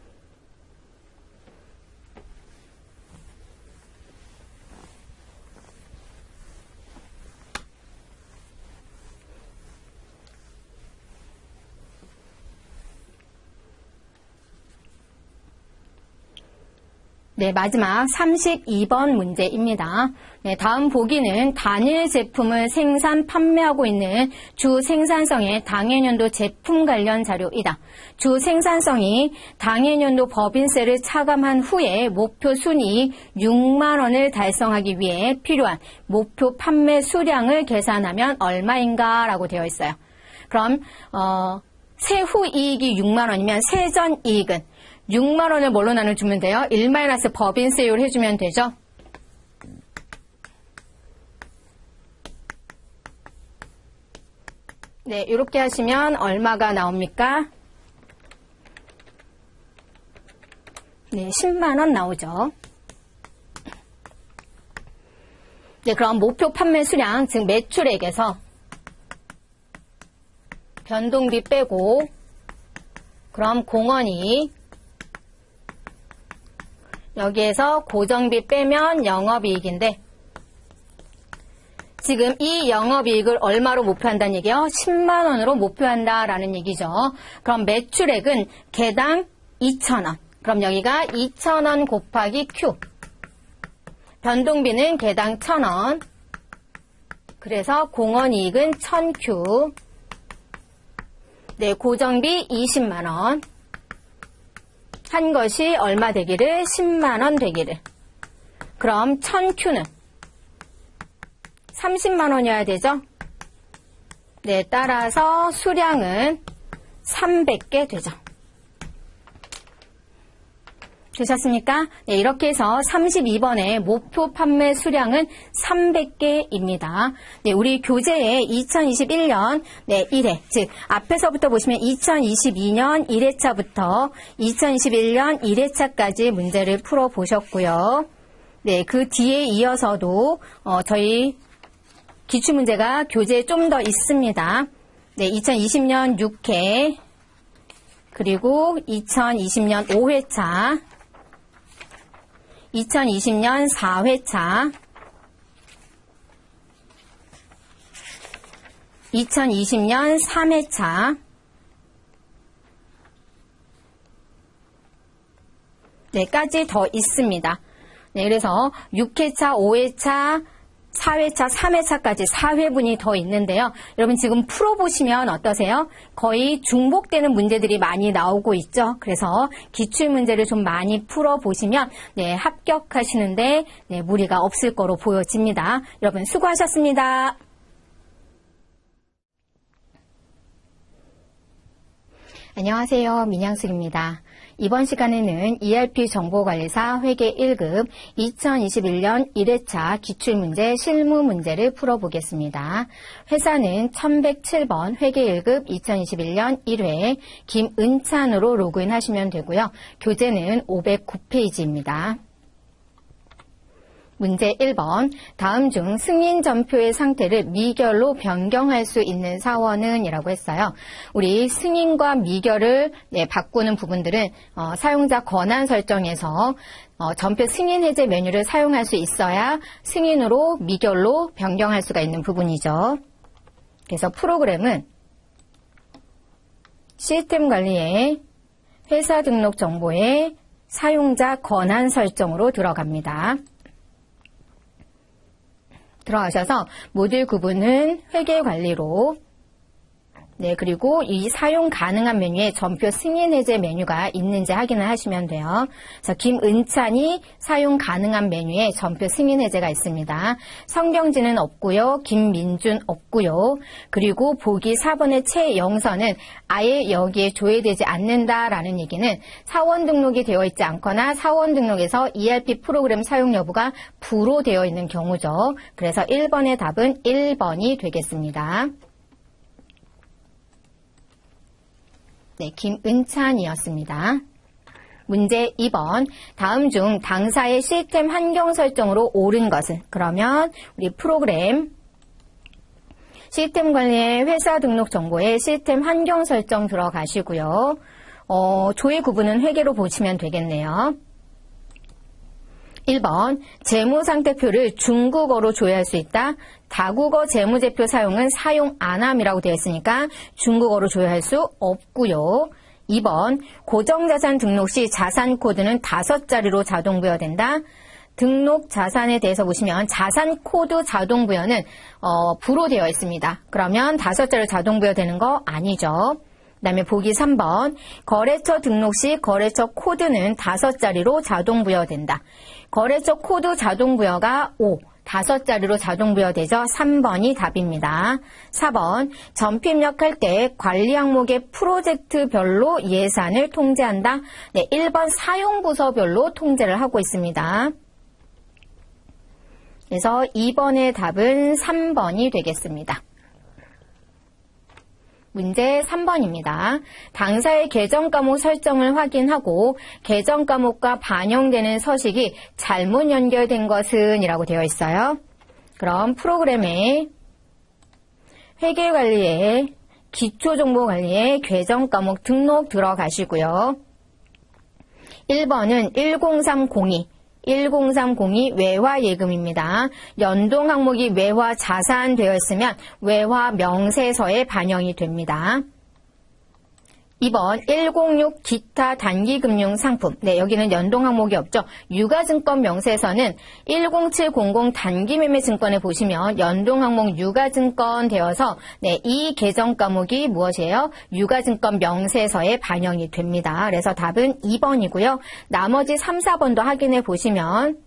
네, 마지막 32번 문제입니다. 네, 다음 보기는 단일 제품을 생산, 판매하고 있는 주 생산성의 당해년도 제품 관련 자료이다. 주 생산성이 당해년도 법인세를 차감한 후에 목표 순이익 6만 원을 달성하기 위해 필요한 목표 판매 수량을 계산하면 얼마인가 라고 되어 있어요. 그럼 세후 이익이 6만 원이면 세전 이익은 6만 원을 뭘로 나눠주면 돼요? 1 마이너스 법인세율 해주면 되죠? 네, 이렇게 하시면 얼마가 나옵니까? 네, 10만 원 나오죠. 네, 그럼 목표 판매 수량, 즉 매출액에서 변동비 빼고, 그럼 공원이익, 여기에서 고정비 빼면 영업이익인데 지금 이 영업이익을 얼마로 목표한다는 얘기예요? 10만 원으로 목표한다라는 얘기죠. 그럼 매출액은 개당 2,000원. 그럼 여기가 2,000원 곱하기 Q. 변동비는 개당 1,000원. 그래서 공원이익은 1,000Q. 네, 고정비 20만 원. 한 것이 얼마 되기를? 10만 원 되기를. 그럼 1000Q는 30만 원이어야 되죠? 네, 따라서 수량은 300개 되죠. 되셨습니까? 네, 이렇게 해서 32번의 목표 판매 수량은 300개입니다. 네, 우리 교재에 2021년 1회, 즉 앞에서부터 보시면 2022년 1회차부터 2021년 1회차까지 문제를 풀어보셨고요. 네, 그 뒤에 이어서도 저희 기출문제가 교재에 좀 더 있습니다. 네, 2020년 6회, 그리고 2020년 5회차, 2020년 4회차, 2020년 3회차, 네까지 더 있습니다. 네, 그래서 6회차, 5회차, 4회차, 3회차까지 4회분이 더 있는데요. 여러분 지금 풀어보시면 어떠세요? 거의 중복되는 문제들이 많이 나오고 있죠. 그래서 기출문제를 좀 많이 풀어보시면 네, 합격하시는데 네, 무리가 없을 거로 보여집니다. 여러분 수고하셨습니다. 안녕하세요. 민양숙입니다. 이번 시간에는 ERP 정보관리사 회계 1급 2021년 1회차 기출문제 실무 문제를 풀어보겠습니다. 회사는 1107번 회계 1급 2021년 1회 김은찬으로 로그인하시면 되고요. 교재는 509페이지입니다. 문제 1번, 다음 중 승인 전표의 상태를 미결로 변경할 수 있는 사원은? 이라고 했어요. 우리 승인과 미결을 바꾸는 부분들은 사용자 권한 설정에서 전표 승인 해제 메뉴를 사용할 수 있어야 승인으로 미결로 변경할 수가 있는 부분이죠. 그래서 프로그램은 시스템 관리에 회사 등록 정보에 사용자 권한 설정으로 들어갑니다. 들어가셔서 모듈 구분은 회계 관리로 네, 그리고 이 사용 가능한 메뉴에 전표 승인 해제 메뉴가 있는지 확인을 하시면 돼요. 그래서 김은찬이 사용 가능한 메뉴에 전표 승인 해제가 있습니다. 성병진은 없고요. 김민준 없고요. 그리고 보기 4번의 최영선은 아예 여기에 조회되지 않는다라는 얘기는 사원 등록이 되어 있지 않거나 사원 등록에서 ERP 프로그램 사용 여부가 불호되어 있는 경우죠. 그래서 1번의 답은 1번이 되겠습니다. 네, 김은찬이었습니다. 문제 2번. 다음 중 당사의 시스템 환경 설정으로 옳은 것은? 그러면 우리 프로그램 시스템 관리의 회사 등록 정보에 시스템 환경 설정 들어가시고요. 조회 구분은 회계로 보시면 되겠네요. 1번. 재무상태표를 중국어로 조회할 수 있다. 다국어 재무제표 사용은 사용 안함이라고 되어 있으니까 중국어로 조회할 수 없고요. 2번. 고정자산 등록 시 자산 코드는 5자리로 자동 부여된다. 등록 자산에 대해서 보시면 자산 코드 자동 부여는 불호되어 있습니다. 그러면 5자리로 자동 부여되는 거 아니죠. 그 다음에 보기 3번. 거래처 등록 시 거래처 코드는 5자리로 자동 부여된다. 거래처 코드 자동 부여가 5, 5자리로 자동 부여되죠. 3번이 답입니다. 4번. 전피입력할 때 관리 항목의 프로젝트별로 예산을 통제한다. 네, 1번 사용부서별로 통제를 하고 있습니다. 그래서 2번의 답은 3번이 되겠습니다. 문제 3번입니다. 당사의 계정 과목 설정을 확인하고 계정 과목과 반영되는 서식이 잘못 연결된 것은 이라고 되어 있어요. 그럼 프로그램의 회계관리에 기초정보관리에 계정 과목 등록 들어가시고요. 1번은 10302 외화 예금입니다. 연동 항목이 외화 자산 되어 있으면 외화 명세서에 반영이 됩니다. 2번 106 기타 단기금융 상품. 네, 여기는 연동 항목이 없죠. 유가증권 명세서는 10700 단기매매증권에 보시면 연동 항목 유가증권 되어서 네, 이 계정 과목이 무엇이에요? 유가증권 명세서에 반영이 됩니다. 그래서 답은 2번이고요. 나머지 3, 4번도 확인해 보시면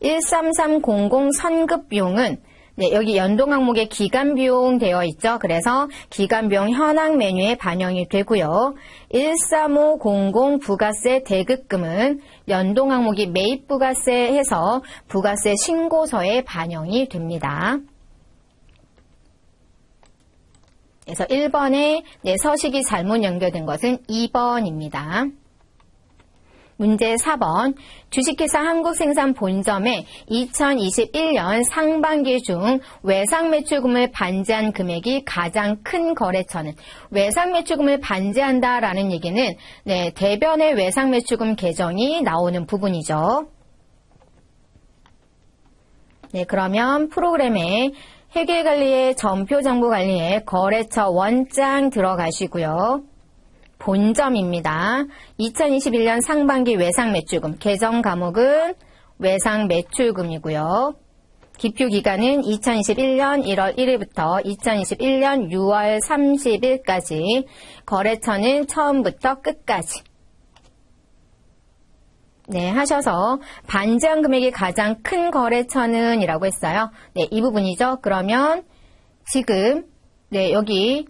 13300 선급비용은 네, 여기 연동 항목에 기간비용 되어 있죠. 그래서 기간비용 현황 메뉴에 반영이 되고요. 13500 부가세 대급금은 연동 항목이 매입부가세 해서 부가세 신고서에 반영이 됩니다. 그래서 1번에 네, 서식이 잘못 연결된 것은 2번입니다. 문제 4번. 주식회사 한국생산 본점의 2021년 상반기 중 외상매출금을 반제한 금액이 가장 큰 거래처는? 외상매출금을 반제한다라는 얘기는 네, 대변의 외상매출금 계정이 나오는 부분이죠. 네, 그러면 프로그램에 회계관리의 전표정보관리에 거래처 원장 들어가시고요. 본점입니다. 2021년 상반기 외상매출금, 계정 과목은 외상매출금이고요. 기표기간은 2021년 1월 1일부터 2021년 6월 30일까지, 거래처는 처음부터 끝까지 네, 하셔서 반제한 금액이 가장 큰 거래처는 이라고 했어요. 네, 이 부분이죠. 그러면 지금 네, 여기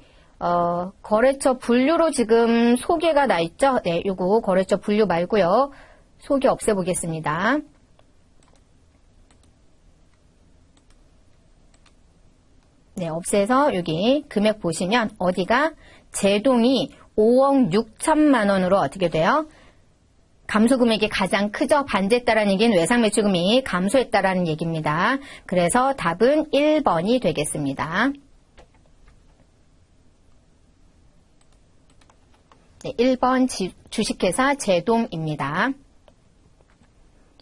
거래처 분류로 지금 소개가 나 있죠? 네, 요거 거래처 분류 말고요. 소개 없애보겠습니다. 네, 없애서 여기 금액 보시면 어디가 제동이 5억 6천만 원으로 어떻게 돼요? 감소 금액이 가장 크죠? 반제했다라는 얘기는 외상매출금이 감소했다라는 얘기입니다. 그래서 답은 1번이 되겠습니다. 네, 1번 주식회사 제동입니다.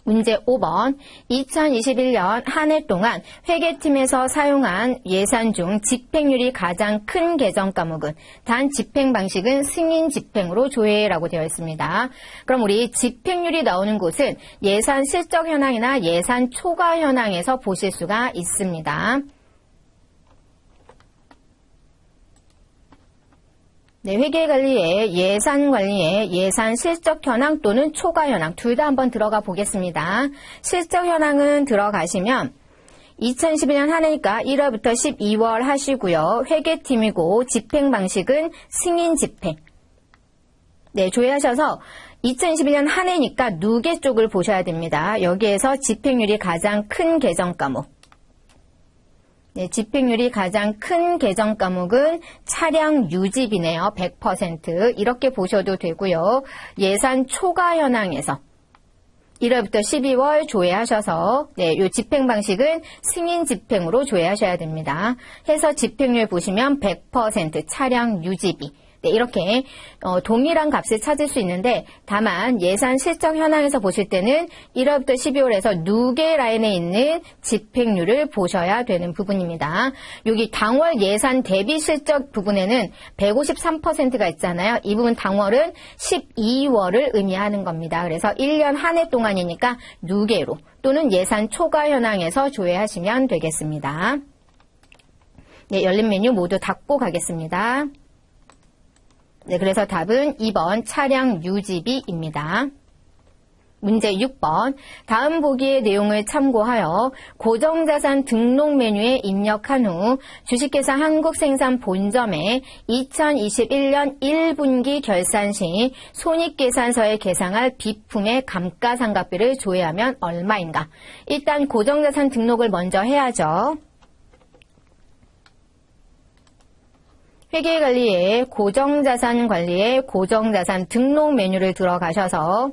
문제 5번. 2021년 한 해 동안 회계팀에서 사용한 예산 중 집행률이 가장 큰 계정 과목은? 단 집행 방식은 승인 집행으로 조회라고 되어 있습니다. 그럼 우리 집행률이 나오는 곳은 예산 실적 현황이나 예산 초과 현황에서 보실 수가 있습니다. 네, 회계관리의 예산관리의 예산 실적 현황 또는 초과 현황 둘 다 한번 들어가 보겠습니다. 실적 현황은 들어가시면 2011년 한 해니까 1월부터 12월 하시고요. 회계팀이고 집행 방식은 승인 집행. 네, 조회하셔서 2021년 한 해니까 누계 쪽을 보셔야 됩니다. 여기에서 집행률이 가장 큰 계정 과목. 네, 집행률이 가장 큰 계정 과목은 차량 유지비네요. 100% 이렇게 보셔도 되고요. 예산 초과 현황에서 1월부터 12월 조회하셔서 네, 요 집행 방식은 승인 집행으로 조회하셔야 됩니다. 해서 집행률 보시면 100% 차량 유지비. 네, 이렇게 동일한 값을 찾을 수 있는데 다만 예산 실적 현황에서 보실 때는 1월부터 12월에서 누계 라인에 있는 집행률을 보셔야 되는 부분입니다. 여기 당월 예산 대비 실적 부분에는 153%가 있잖아요. 이 부분 당월은 12월을 의미하는 겁니다. 그래서 1년 한 해 동안이니까 누계로 또는 예산 초과 현황에서 조회하시면 되겠습니다. 네, 열린 메뉴 모두 닫고 가겠습니다. 네, 그래서 답은 2번 차량 유지비입니다. 문제 6번. 다음 보기의 내용을 참고하여 고정자산 등록 메뉴에 입력한 후 주식회사 한국생산 본점에 2021년 1분기 결산 시 손익계산서에 계상할 비품의 감가상각비를 조회하면 얼마인가? 일단 고정자산 등록을 먼저 해야죠. 회계관리의 고정자산 관리의 고정자산 등록 메뉴를 들어가셔서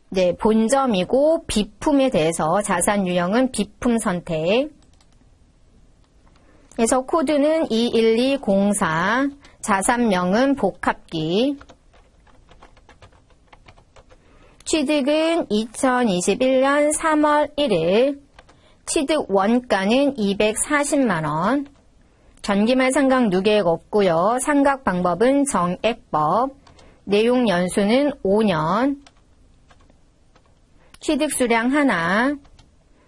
네, 본점이고 비품에 대해서 자산 유형은 비품 선택. 그래서 코드는 21204, 자산명은 복합기. 취득은 2021년 3월 1일, 취득 원가는 240만원. 전기말 상각 누계액 없고요. 상각 방법은 정액법. 내용 연수는 5년. 취득 수량 하나.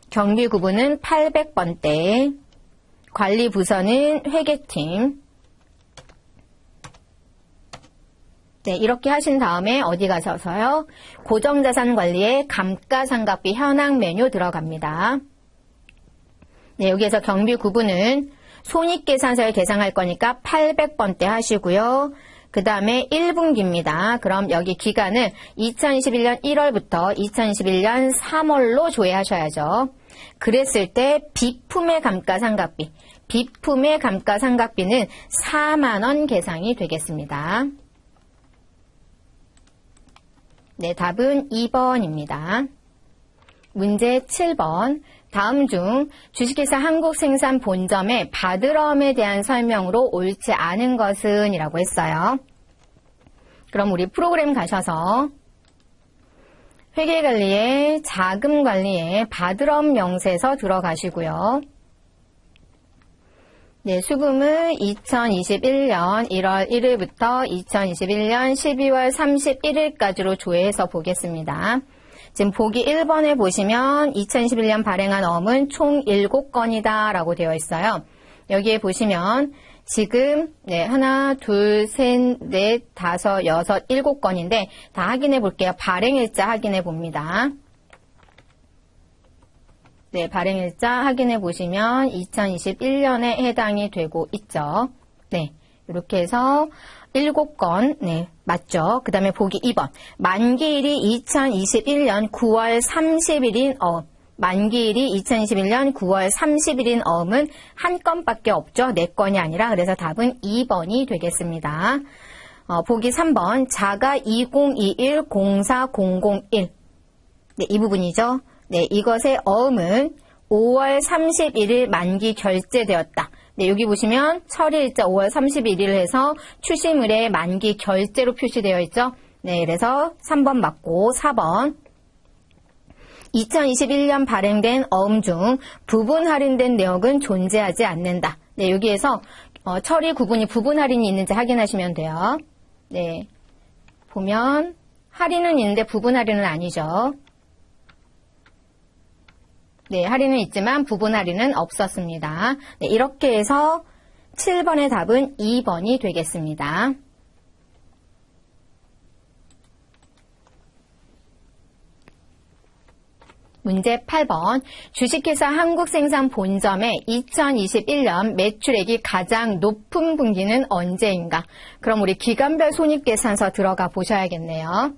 경비 구분은 800번대. 관리 부서는 회계팀. 네, 이렇게 하신 다음에 어디 가셔서요? 고정자산 관리의 감가상각비 현황 메뉴 들어갑니다. 네, 여기에서 경비 구분은 손익계산서에 계상할 거니까 800번대 하시고요. 그 다음에 1분기입니다. 그럼 여기 기간은 2021년 1월부터 2021년 3월로 조회하셔야죠. 그랬을 때 비품의 감가상각비, 비품의 감가상각비는 4만원 계상이 되겠습니다. 네, 답은 2번입니다. 문제 7번. 다음 중 주식회사 한국생산 본점의 바드럼에 대한 설명으로 옳지 않은 것은 이라고 했어요. 그럼 우리 프로그램 가셔서 회계관리에 자금관리에 바드럼 명세서 들어가시고요. 네, 수금을 2021년 1월 1일부터 2021년 12월 31일까지로 조회해서 보겠습니다. 지금 보기 1번에 보시면 2021년 발행한 어음은 총 7건이다 라고 되어 있어요. 여기에 보시면 지금 네, 하나, 둘, 셋, 넷, 다섯, 여섯, 7건인데 다 확인해 볼게요. 발행일자 확인해 봅니다. 네, 발행일자 확인해 보시면 2021년에 해당이 되고 있죠. 네, 이렇게 해서 7건, 네, 맞죠? 그 다음에 보기 2번. 만기일이 2021년 9월 30일인 어음. 만기일이 2021년 9월 30일인 어음은 한 건밖에 없죠? 4건이 아니라. 그래서 답은 2번이 되겠습니다. 보기 3번. 자가 2021-04001. 네, 이 부분이죠? 네, 이것의 어음은 5월 31일 만기 결제되었다. 네, 여기 보시면 처리일자 5월 31일 해서 출시물의 만기 결제로 표시되어 있죠. 네, 그래서 3번 맞고 4번. 2021년 발행된 어음 중 부분 할인된 내역은 존재하지 않는다. 네, 여기에서 처리 구분이 부분 할인이 있는지 확인하시면 돼요. 네, 보면 할인은 있는데 부분 할인은 아니죠. 네, 할인은 있지만 부분 할인은 없었습니다. 네, 이렇게 해서 17번의 답은 2번이 되겠습니다. 문제 8번. 주식회사 한국생산 본점의 2021년 매출액이 가장 높은 분기는 언제인가? 그럼 우리 기간별 손익계산서 들어가 보셔야겠네요.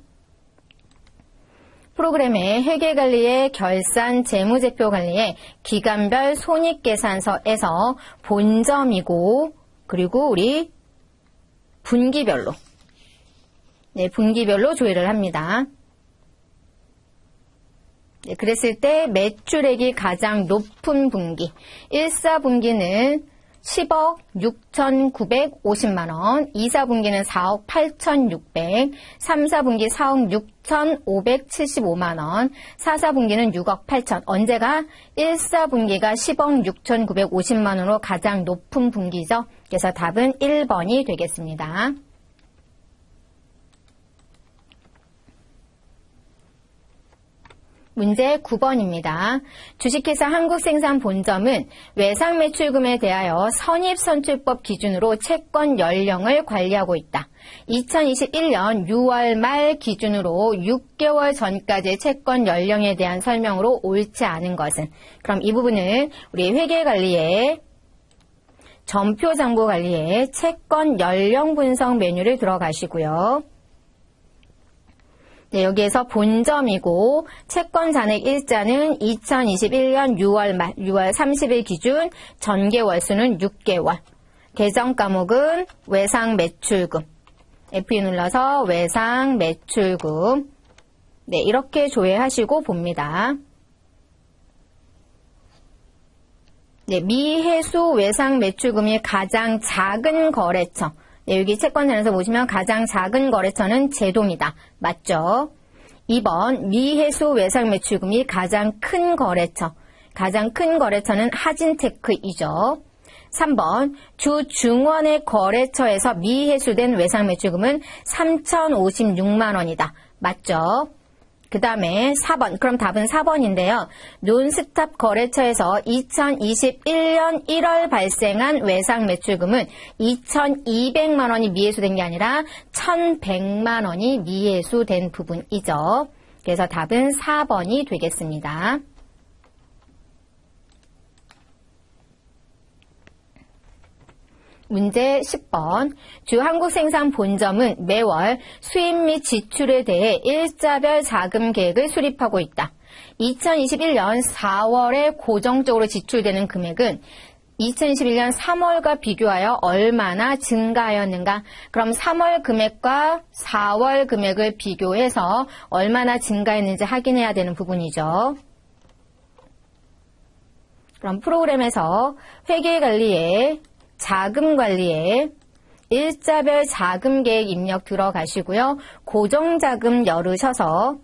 프로그램의 회계관리의 결산 재무제표 관리의 기간별 손익계산서에서 본점이고 그리고 우리 분기별로 분기별로 조회를 합니다. 그랬을 때 매출액이 가장 높은 분기 1사분기는 10억 6,950만원, 2사분기는 4억 8,600, 3사분기 4억 6,575만원, 4사분기는 6억 8천. 언제가 1사분기가 10억 6,950만원으로 가장 높은 분기죠. 그래서 답은 1번이 되겠습니다. 문제 9번입니다. 주식회사 한국생산 본점은 외상매출금에 대하여 선입선출법 기준으로 채권 연령을 관리하고 있다. 2021년 6월 말 기준으로 6개월 전까지의 채권 연령에 대한 설명으로 옳지 않은 것은? 그럼 이 부분은 우리 회계관리의 전표장부관리의 채권 연령 분석 메뉴를 들어가시고요. 여기에서 본점이고 채권 잔액 일자는 2021년 6월 말, 6월 30일 기준 전개월수는 6개월. 계정 과목은 외상매출금. F2 눌러서 외상매출금. 이렇게 조회하시고 봅니다. 미해수 외상매출금이 가장 작은 거래처. 여기 채권단에서 보시면 가장 작은 거래처는 제동이다. 맞죠? 2번 미해수 외상매출금이 가장 큰 거래처. 가장 큰 거래처는 하진테크이죠. 3번 주 중원의 거래처에서 미해수된 외상매출금은 3,056만 원이다. 맞죠? 그 다음에 4번. 그럼 답은 4번인데요. 논스탑 거래처에서 2021년 1월 발생한 외상 매출금은 2,200만 원이 미해수된 게 아니라 1,100만 원이 미해수된 부분이죠. 그래서 답은 4번이 되겠습니다. 문제 10번. 주 한국생산 본점은 매월 수입 및 지출에 대해 일자별 자금 계획을 수립하고 있다. 2021년 4월에 고정적으로 지출되는 금액은 2021년 3월과 비교하여 얼마나 증가하였는가? 그럼 3월 금액과 4월 금액을 비교해서 얼마나 증가했는지 확인해야 되는 부분이죠. 그럼 프로그램에서 회계관리에 자금관리에 일자별 자금계획 입력 들어가시고요. 고정자금 열으셔서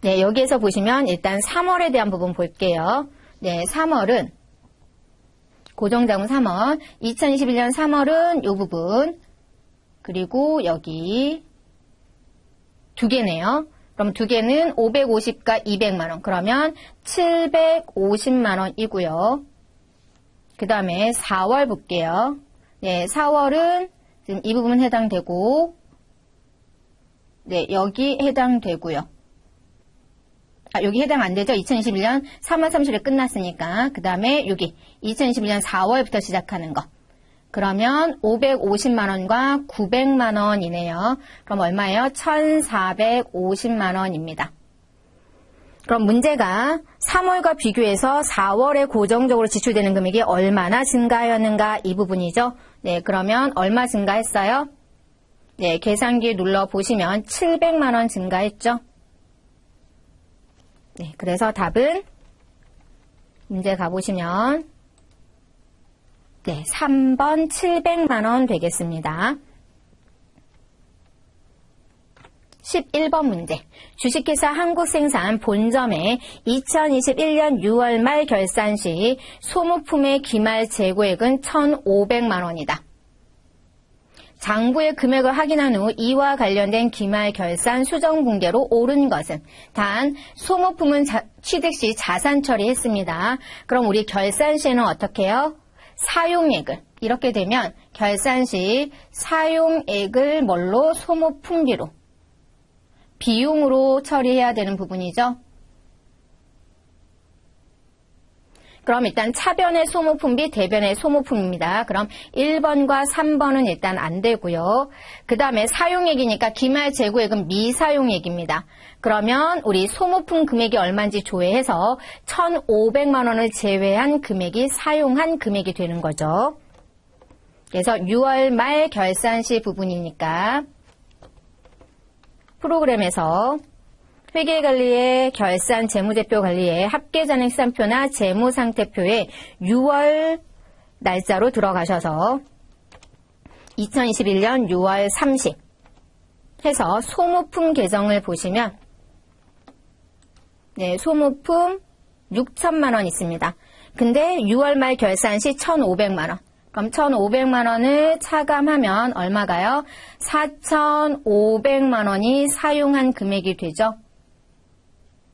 여기에서 보시면 일단 3월에 대한 부분 볼게요. 3월은 고정자금 3월 2021년 3월은 이 부분 그리고 여기 두 개네요. 그럼 두 개는 550과 200만 원 그러면 750만 원이고요. 그 다음에 4월 볼게요. 4월은 지금 이 부분 해당되고, 여기 해당되고요. 여기 해당 안 되죠? 2021년 3월 30일 끝났으니까. 그 다음에 여기 2021년 4월부터 시작하는 거. 그러면 550만 원과 900만 원이네요. 그럼 얼마예요? 1,450만 원입니다. 그럼 문제가 3월과 비교해서 4월에 고정적으로 지출되는 금액이 얼마나 증가하였는가 이 부분이죠. 그러면 얼마 증가했어요? 계산기 눌러보시면 700만 원 증가했죠. 그래서 답은 문제 가보시면 3번 700만 원 되겠습니다. 11번 문제. 주식회사 한국생산 본점의 2021년 6월 말 결산 시 소모품의 기말 재고액은 1,500만 원이다. 장부의 금액을 확인한 후 이와 관련된 기말 결산 수정 붕괴로 오른 것은 단 소모품은 취득 시 자산 처리했습니다. 그럼 우리 결산 시에는 어떻게 해요? 사용액을, 이렇게 되면 결산 시 사용액을 뭘로? 소모품비로, 비용으로 처리해야 되는 부분이죠. 그럼 일단 차변의 소모품비, 대변의 소모품입니다. 그럼 1번과 3번은 일단 안 되고요. 그 다음에 사용액이니까 기말 재고액은 미사용액입니다. 그러면 우리 소모품 금액이 얼마인지 조회해서 1,500만 원을 제외한 금액이 사용한 금액이 되는 거죠. 그래서 6월 말 결산 시 부분이니까 프로그램에서 회계관리의 결산 재무제표 관리에 합계잔액상표나 재무상태표에 6월 날짜로 들어가셔서 2021년 6월 30 해서 소모품 계정을 보시면 네, 소모품 6천만 원 있습니다. 근데 6월 말 결산 시 1,500만 원. 그럼 1,500만 원을 차감하면 얼마가요? 4,500만 원이 사용한 금액이 되죠.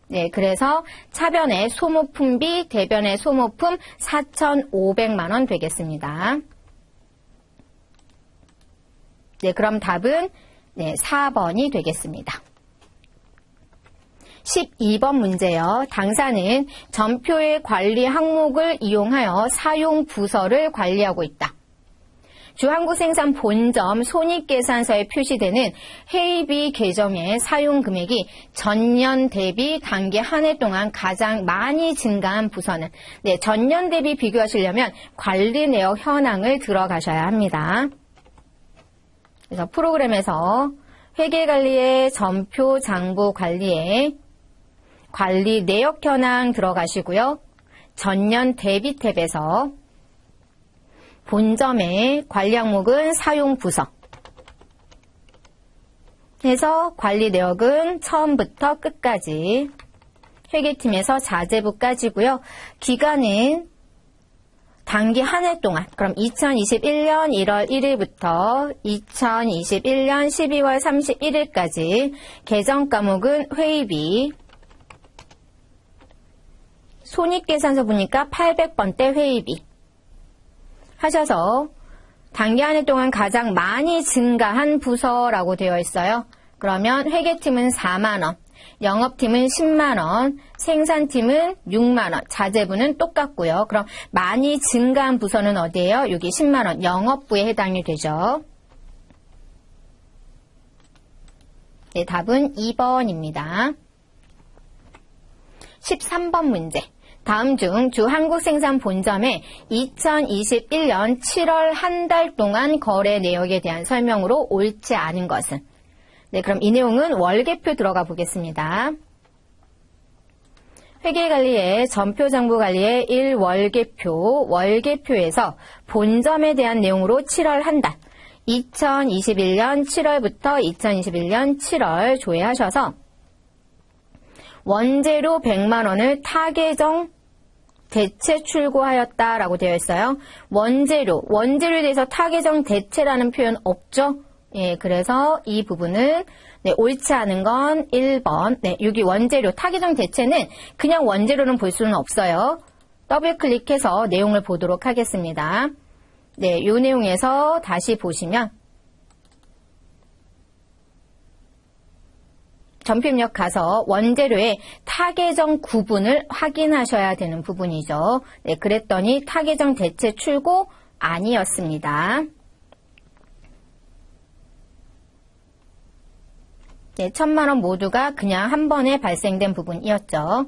네, 그래서 차변의 소모품비, 대변의 소모품 4,500만 원 되겠습니다. 네, 그럼 답은 네, 4번이 되겠습니다. 12번 문제요. 당사는 전표의 관리 항목을 이용하여 사용 부서를 관리하고 있다. 주한국생산 본점 손익계산서에 표시되는 회의비 계정의 사용 금액이 전년 대비 단기 한 해 동안 가장 많이 증가한 부서는 네, 전년 대비 비교하시려면 관리 내역 현황을 들어가셔야 합니다. 그래서 프로그램에서 회계관리의 전표 장부 관리에 관리 내역 현황 들어가시고요. 전년 대비 탭에서 본점의 관리 항목은 사용 부서 해서 관리 내역은 처음부터 끝까지 회계팀에서 자재부까지고요. 기간은 단기 한 해 동안 그럼 2021년 1월 1일부터 2021년 12월 31일까지 계정 과목은 회의비 손익계산서 보니까 800번대 회의비 하셔서 단기 한 해 동안 가장 많이 증가한 부서라고 되어 있어요. 그러면 회계팀은 4만 원, 영업팀은 10만 원, 생산팀은 6만 원, 자재부는 똑같고요. 그럼 많이 증가한 부서는 어디예요? 여기 10만 원, 영업부에 해당이 되죠. 네, 답은 2번입니다. 13번 문제. 다음 중 주한국생산 본점의 2021년 7월 한 달 동안 거래 내역에 대한 설명으로 옳지 않은 것은? 네, 그럼 이 내용은 월계표 들어가 보겠습니다. 회계관리의 전표장부관리의 1월계표, 월계표에서 본점에 대한 내용으로 7월 한 달, 2021년 7월부터 2021년 7월 조회하셔서 원재료 100만 원을 타계정 대체 출고하였다라고 되어 있어요. 원재료에 대해서 타계정 대체라는 표현 없죠? 예, 그래서 이 부분은 네, 옳지 않은 건 1번. 네, 여기 원재료 타계정 대체는 그냥 원재료는 볼 수는 없어요. 더블 클릭해서 내용을 보도록 하겠습니다. 네, 이 내용에서 다시 보시면 전표입력 가서 원재료의 타계정 구분을 확인하셔야 되는 부분이죠. 네, 그랬더니 타계정 대체 출고 아니었습니다. 네, 1,000만 원 모두가 그냥 한 번에 발생된 부분이었죠.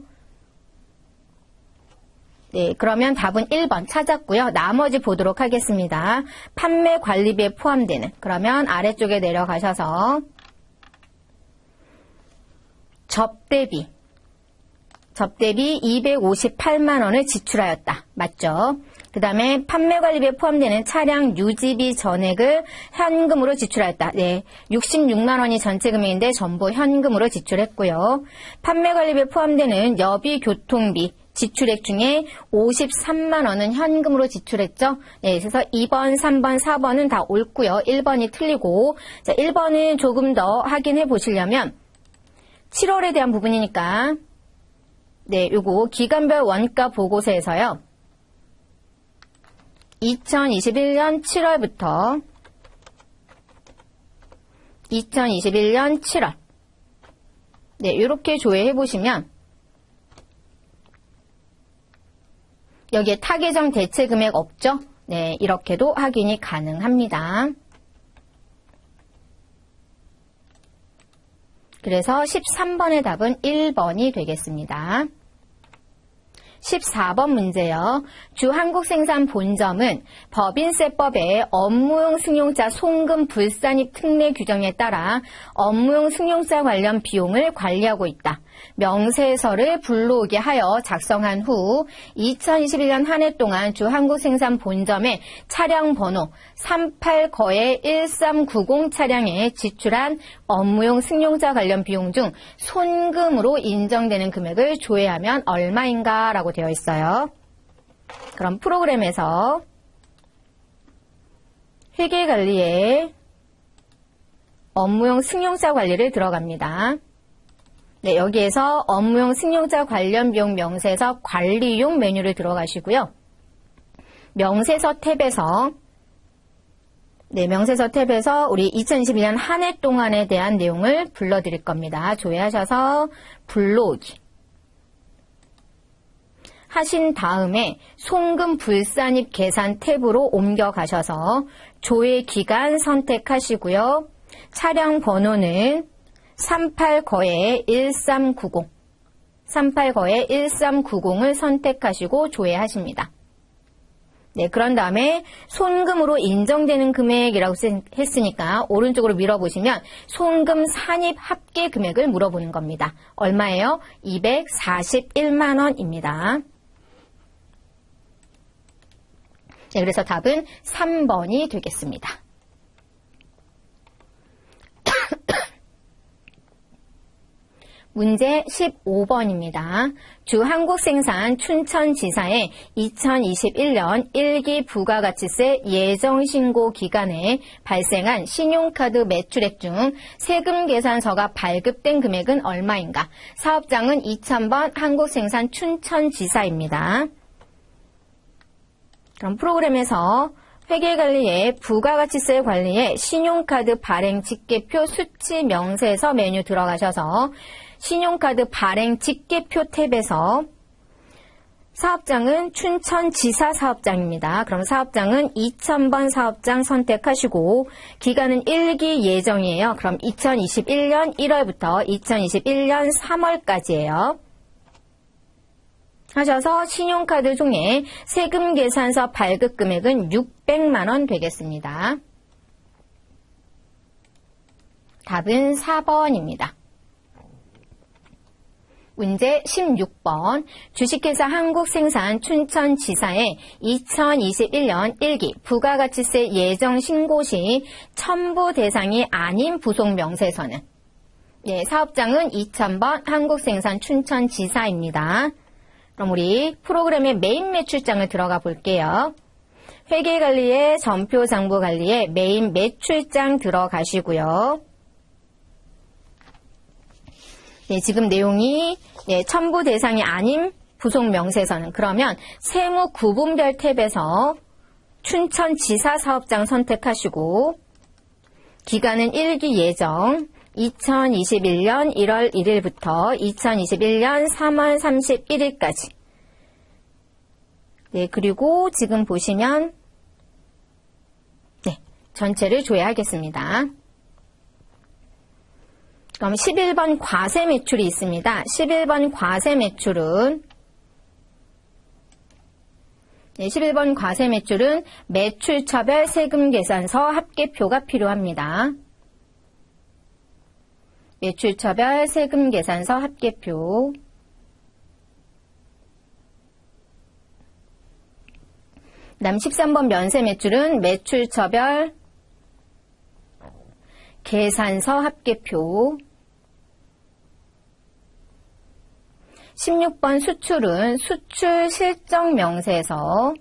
네, 그러면 답은 1번 찾았고요. 나머지 보도록 하겠습니다. 판매 관리비에 포함되는, 그러면 아래쪽에 내려가셔서 접대비 258만 원을 지출하였다. 맞죠? 그 다음에 판매관리비에 포함되는 차량 유지비 전액을 현금으로 지출하였다. 네, 66만 원이 전체 금액인데 전부 현금으로 지출했고요. 판매관리비에 포함되는 여비 교통비 지출액 중에 53만 원은 현금으로 지출했죠. 네, 그래서 2번, 3번, 4번은 다 옳고요. 1번이 틀리고, 자, 1번은 조금 더 확인해 보시려면 7월에 대한 부분이니까 네, 요거 기간별 원가 보고서에서요. 2021년 7월부터 2021년 7월. 네, 이렇게 조회해 보시면 여기에 타계정 대체 금액 없죠? 네, 이렇게도 확인이 가능합니다. 그래서 13번의 답은 1번이 되겠습니다. 14번 문제요. 주한국생산 본점은 법인세법의 업무용 승용차 송금 불산입 특례 규정에 따라 업무용 승용차 관련 비용을 관리하고 있다. 명세서를 불러오게 하여 작성한 후 2021년 한 해 동안 주한국생산 본점의 차량 번호 38거에1390 차량에 지출한 업무용 승용차 관련 비용 중 손금으로 인정되는 금액을 조회하면 얼마인가 라고 되어 있어요. 그럼 프로그램에서 회계관리에 업무용 승용차 관리를 들어갑니다. 네, 여기에서 업무용 승용차 관련 비용 명세서 관리용 메뉴를 들어가시고요. 명세서 탭에서 명세서 탭에서 우리 2021년 한 해 동안에 대한 내용을 불러드릴 겁니다. 조회하셔서 불러오기 하신 다음에 송금 불산입 계산 탭으로 옮겨가셔서 조회 기간 선택하시고요. 차량 번호는 38거에1390 38거에1390을 선택하시고 조회하십니다. 네, 그런 다음에 손금으로 인정되는 금액이라고 했으니까 오른쪽으로 밀어보시면 손금 산입 합계 금액을 물어보는 겁니다. 얼마예요? 241만 원입니다. 네, 그래서 답은 3번이 되겠습니다. 문제 15번입니다. 주한국생산 춘천지사의 2021년 1기 부가가치세 예정신고 기간에 발생한 신용카드 매출액 중 세금 계산서가 발급된 금액은 얼마인가? 사업장은 2000번 한국생산 춘천지사입니다. 그럼 프로그램에서 회계관리의 부가가치세 관리에 신용카드 발행 직계표 수치 명세서 메뉴 들어가셔서 신용카드 발행 직계표 탭에서 사업장은 춘천지사 사업장입니다. 그럼 사업장은 2000번 사업장 선택하시고 기간은 1기 예정이에요. 그럼 2021년 1월부터 2021년 3월까지예요. 하셔서 신용카드 중에 세금 계산서 발급 금액은 600만 원 되겠습니다. 답은 4번입니다. 문제 16번. 주식회사 한국생산 춘천지사의 2021년 1기 부가가치세 예정 신고 시 첨부 대상이 아닌 부속 명세서는? 네, 사업장은 2000번 한국생산 춘천지사입니다. 그럼 우리 프로그램의 메인 매출장을 들어가 볼게요. 회계관리에 전표장부관리에 메인 매출장 들어가시고요. 네, 지금 내용이 첨부 대상이 아닌 부속 명세서는 그러면 세무 구분별 탭에서 춘천지사 사업장 선택하시고 기간은 1기 예정 2021년 1월 1일부터 2021년 3월 31일까지. 네, 그리고 지금 보시면 전체를 조회하겠습니다. 그럼 11번 과세 매출이 있습니다. 11번 과세 매출은 11번 과세 매출은 매출처별 세금 계산서 합계표가 필요합니다. 매출처별 세금 계산서 합계표. 그다음 13번 면세 매출은 매출처별 계산서 합계표. 16번 수출은 수출 실적 명세서.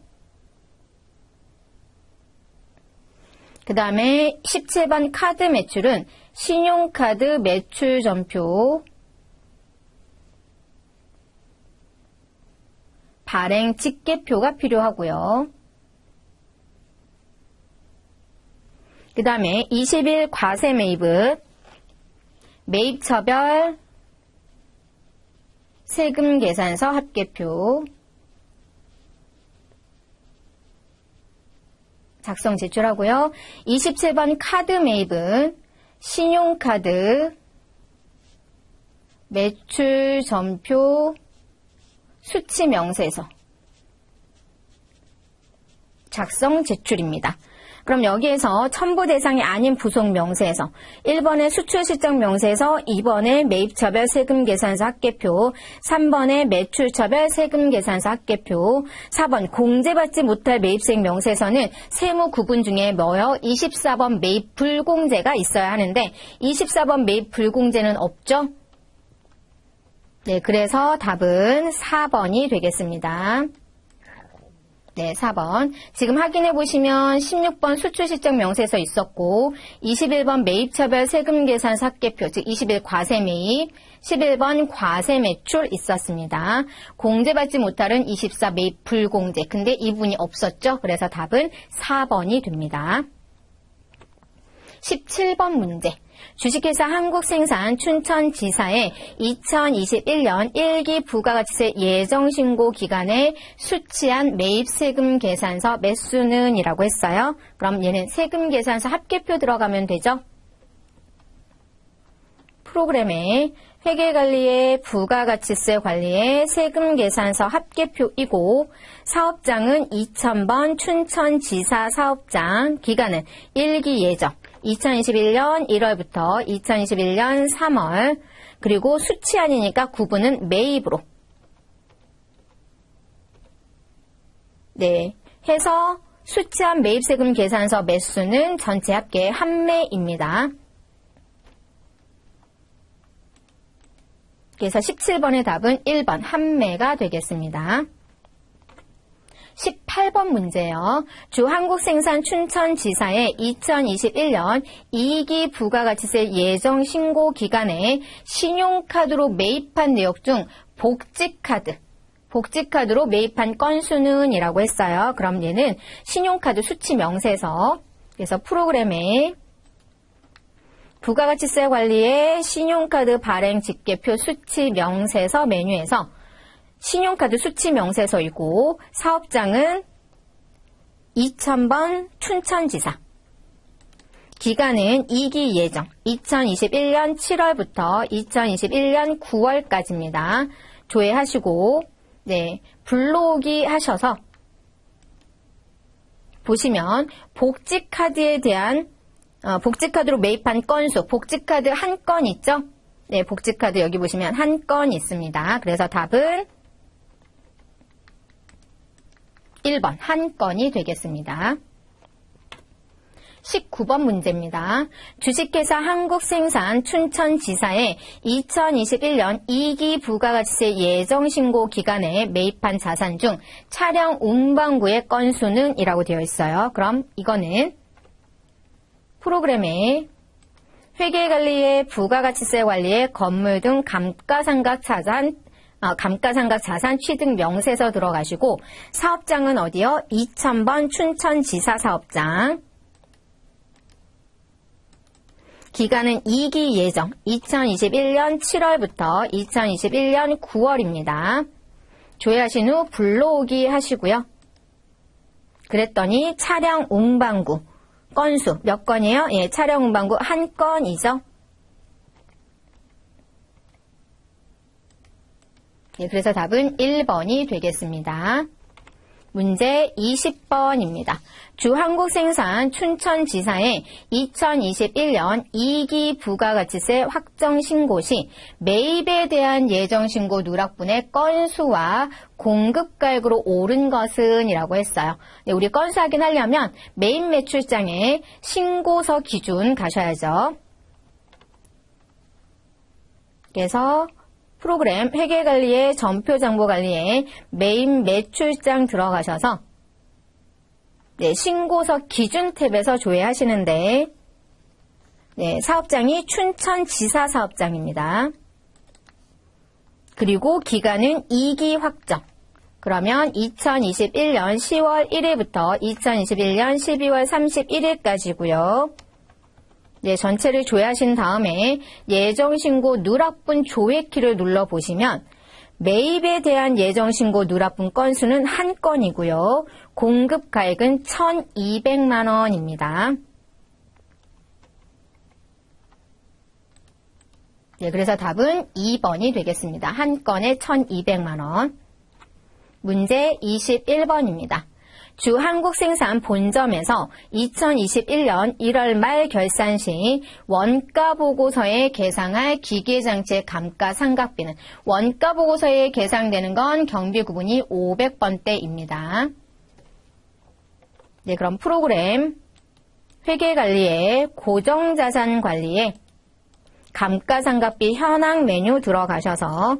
그 다음에 17번 카드 매출은 신용카드 매출 전표. 발행 직계표가 필요하고요. 그 다음에 20일 과세 매입은 매입처별 세금 계산서 합계표 작성 제출하고요. 27번 카드 매입은 신용카드 매출 전표 수치 명세서 작성 제출입니다. 그럼 여기에서 첨부 대상이 아닌 부속 명세서 1번의 수출 실적 명세서, 2번의 매입처별 세금 계산서 합계표, 3번의 매출처별 세금 계산서 합계표, 4번 공제받지 못할 매입세액 명세서는 세무 구분 중에 뭐요? 24번 매입 불공제가 있어야 하는데 24번 매입 불공제는 없죠? 네, 그래서 답은 4번이 되겠습니다. 네, 4번. 지금 확인해 보시면 16번 수출실적 명세서 있었고 21번 매입처별 세금계산서 합계표, 즉 21 과세매입, 11번 과세매출 있었습니다. 공제받지 못할은 24 매입 불공제. 근데 이 부분이 없었죠. 그래서 답은 4번이 됩니다. 17번 문제. 주식회사 한국생산 춘천지사의 2021년 1기 부가가치세 예정신고 기간에 수취한 매입세금 계산서 매수는 이라고 했어요. 그럼 얘는 세금 계산서 합계표 들어가면 되죠. 프로그램에 회계관리의 부가가치세 관리의 세금 계산서 합계표이고 사업장은 2000번 춘천지사 사업장, 기간은 1기 예정 2021년 1월부터 2021년 3월, 그리고 수취안이니까 구분은 매입으로 네, 해서 수취안 매입세금 계산서 매수는 전체 합계 한매입니다. 그래서 17번의 답은 1번 한매가 되겠습니다. 18번 문제요. 주 한국생산 춘천지사의 2021년 2기 부가가치세 예정 신고 기간에 신용카드로 매입한 내역 중 복지카드로 매입한 건수는 이라고 했어요. 그럼 얘는 신용카드 수치 명세서, 그래서 프로그램에 부가가치세 관리의 신용카드 발행 집계표 수치 명세서 메뉴에서 신용카드 수치 명세서이고 사업장은 2000번 춘천지사, 기간은 2기 예정 2021년 7월부터 2021년 9월까지입니다. 조회하시고 네, 불러오기 하셔서 보시면 복지카드에 대한 복지카드로 매입한 건수, 복지카드 한 건 있죠? 네, 복지카드 여기 보시면 한 건 있습니다. 그래서 답은 1번 한 건이 되겠습니다. 19번 문제입니다. 주식회사 한국생산 춘천지사의 2021년 2기 부가가치세 예정신고 기간에 매입한 자산 중 차량 운반구의 건수는 이라고 되어 있어요. 그럼 이거는 프로그램에 회계관리의 부가가치세 관리의 건물 등 감가상각 자산 취득 명세서 들어가시고 사업장은 어디요? 2000번 춘천지사 사업장, 기간은 2기 예정 2021년 7월부터 2021년 9월입니다. 조회하신 후 불러오기 하시고요. 그랬더니 차량 운반구 건수 몇 건이에요? 예, 차량 운반구 한 건이죠. 예, 그래서 답은 1번이 되겠습니다. 문제 20번입니다. 주 한국생산 춘천지사의 2021년 2기 부가가치세 확정신고 시 매입에 대한 예정신고 누락분의 건수와 공급가액으로 오른 것은 이라고 했어요. 네, 우리 건수 확인하려면 매입 매출장에 신고서 기준 가셔야죠. 그래서 프로그램 회계관리의 전표정보관리에 매입 매출장 들어가셔서 네, 신고서 기준 탭에서 조회하시는데 네, 사업장이 춘천지사 사업장입니다. 그리고 기간은 2기 확정. 그러면 2021년 10월 1일부터 2021년 12월 31일까지고요. 네, 전체를 조회하신 다음에 예정신고 누락분 조회키를 눌러보시면 매입에 대한 예정신고 누락분 건수는 1건이고요. 공급가액은 1,200만 원입니다. 네, 그래서 답은 2번이 되겠습니다. 한 건에 1,200만 원. 문제 21번입니다. 주 한국생산 본점에서 2021년 1월 말 결산 시 원가 보고서에 계상할 기계장치의 감가상각비는 원가 보고서에 계상되는 건 경비 구분이 500번대입니다. 네, 그럼 프로그램 회계관리에 고정자산관리에 감가상각비 현황 메뉴 들어가셔서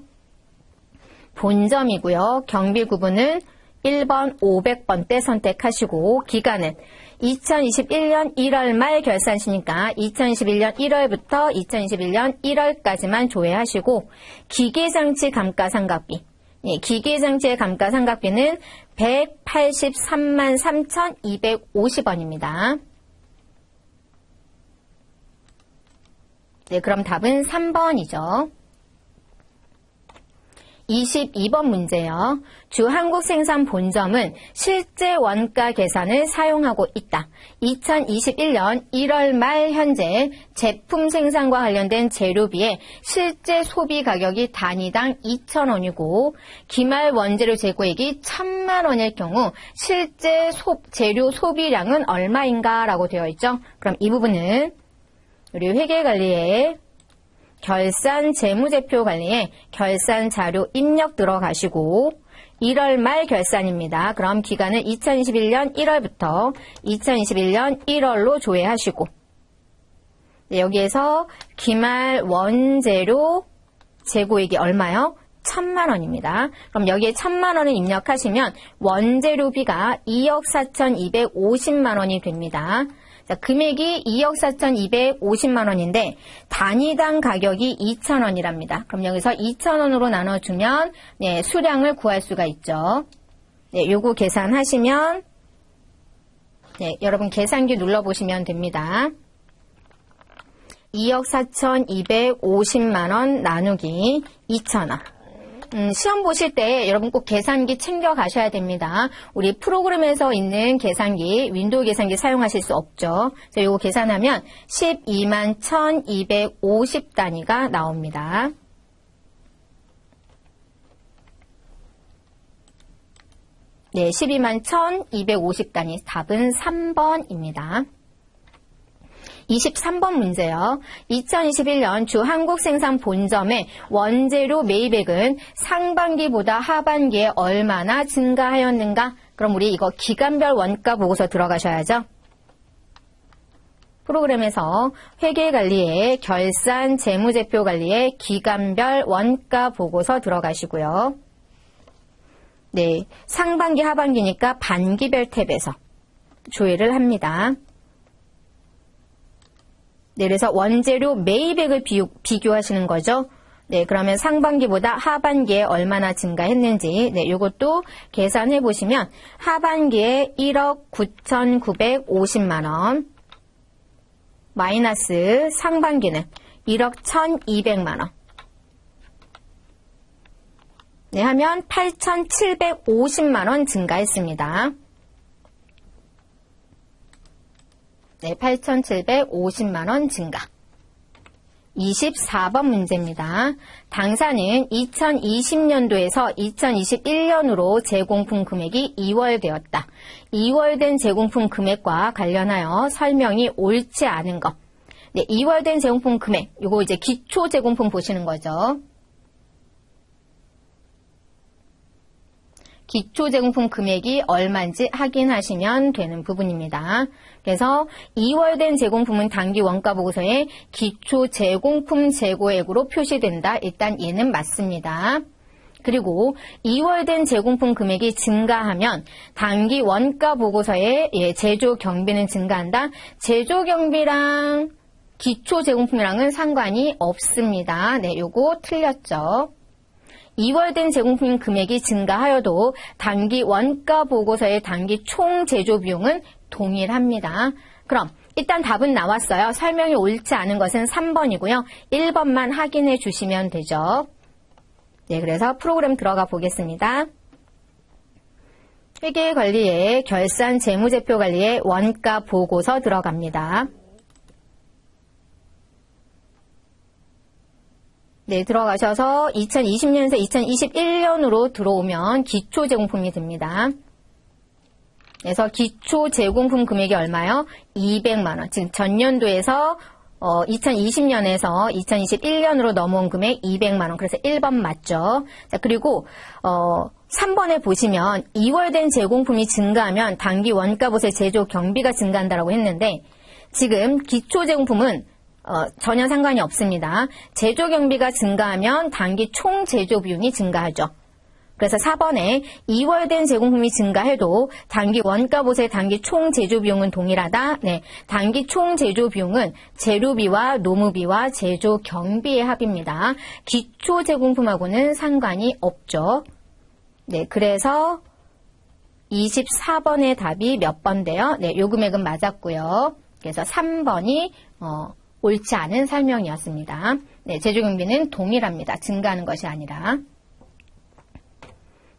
본점이고요. 경비 구분은 1번 500번대 선택하시고 기간은 2021년 1월 말 결산시니까 2021년 1월부터 2021년 1월까지만 조회하시고 기계장치 감가상각비 기계장치의 감가상각비는 183만 3,250원입니다. 네, 그럼 답은 3번이죠. 22번 문제요. 주 한국생산 본점은 실제 원가 계산을 사용하고 있다. 2021년 1월 말 현재 제품 생산과 관련된 재료비의 실제 소비 가격이 단위당 2,000원이고 기말 원재료 재고액이 1,000만 원일 경우 실제 재료 소비량은 얼마인가 라고 되어 있죠. 그럼 이 부분은 우리 회계관리에 결산 재무제표 관리에 결산 자료 입력 들어가시고 1월 말 결산입니다. 그럼 기간은 2021년 1월부터 2021년 1월로 조회하시고 네, 여기에서 기말 원재료 재고액이 얼마요? 1,000만 원입니다. 그럼 여기에 1,000만 원을 입력하시면 원재료비가 2억 4,250만 원이 됩니다. 자, 금액이 2억 4,250만 원인데 단위당 가격이 2,000원이랍니다. 그럼 여기서 2,000원으로 나눠주면 네, 수량을 구할 수가 있죠. 네, 요거 계산하시면 네, 여러분 계산기 눌러보시면 됩니다. 2억 4,250만 원 나누기 2,000원. 시험 보실 때 여러분 꼭 계산기 챙겨 가셔야 됩니다. 우리 프로그램에서 있는 계산기, 윈도우 계산기 사용하실 수 없죠. 그래서 이거 계산하면 12만 1,250 단위가 나옵니다. 네, 12만 1,250 단위. 답은 3번입니다. 23번 문제요. 2021년 주 한국생산 본점의 원재료 매입액은 상반기보다 하반기에 얼마나 증가하였는가? 그럼 우리 이거 기간별 원가 보고서 들어가셔야죠. 프로그램에서 회계관리에 결산 재무제표 관리에 기간별 원가 보고서 들어가시고요. 네, 상반기 하반기니까 반기별 탭에서 조회를 합니다. 네, 그래서 원재료 매입액을 비교하시는 거죠. 네, 그러면 상반기보다 하반기에 얼마나 증가했는지, 네, 요것도 계산해 보시면 하반기에 1억 9,950만 원, 마이너스 상반기는 1억 1,200만 원. 네, 하면 8,750만 원 증가했습니다. 네, 8,750만 원 증가. 24번 문제입니다. 당사는 2020년도에서 2021년으로 제공품 금액이 2월되었다. 2월된 제공품 금액과 관련하여 설명이 옳지 않은 것. 네, 2월된 제공품 금액, 요거 이제 기초 제공품 보시는 거죠. 기초 제공품 금액이 얼마인지 확인하시면 되는 부분입니다. 그래서 2월된 제공품은 단기 원가 보고서에 기초 제공품 재고액으로 표시된다. 일단 얘는 맞습니다. 그리고 2월된 제공품 금액이 증가하면 단기 원가 보고서에 제조 경비는 증가한다. 제조 경비랑 기초 제공품이랑은 상관이 없습니다. 네, 요거 틀렸죠. 2월된 제공품 금액이 증가하여도 단기 원가 보고서의 단기 총 제조 비용은 동일합니다. 그럼 일단 답은 나왔어요. 설명이 옳지 않은 것은 3번이고요. 1번만 확인해 주시면 되죠. 네, 그래서 프로그램 들어가 보겠습니다. 회계관리에 결산 재무제표 관리에 원가 보고서 들어갑니다. 네, 들어가셔서 2020년에서 2021년으로 들어오면 기초제공품이 됩니다. 그래서 기초제공품 금액이 얼마요? 200만 원. 즉 전년도에서 2020년에서 2021년으로 넘어온 금액 200만 원. 그래서 1번 맞죠? 자, 그리고 3번에 보시면 2월 된 제공품이 증가하면 단기 원가보세 제조 경비가 증가한다라고 했는데 지금 기초제공품은 전혀 상관이 없습니다. 제조 경비가 증가하면 단기 총 제조 비용이 증가하죠. 그래서 4번에 2월 된 제공품이 증가해도 단기 원가보세 단기 총 제조 비용은 동일하다. 네, 단기 총 제조 비용은 재료비와 노무비와 제조 경비의 합입니다. 기초 제공품하고는 상관이 없죠. 네, 그래서 24번의 답이 몇 번인데요. 네, 요 금액은 맞았고요. 그래서 3번이 옳지 않은 설명이었습니다. 네, 제조 경비는 동일합니다. 증가하는 것이 아니라.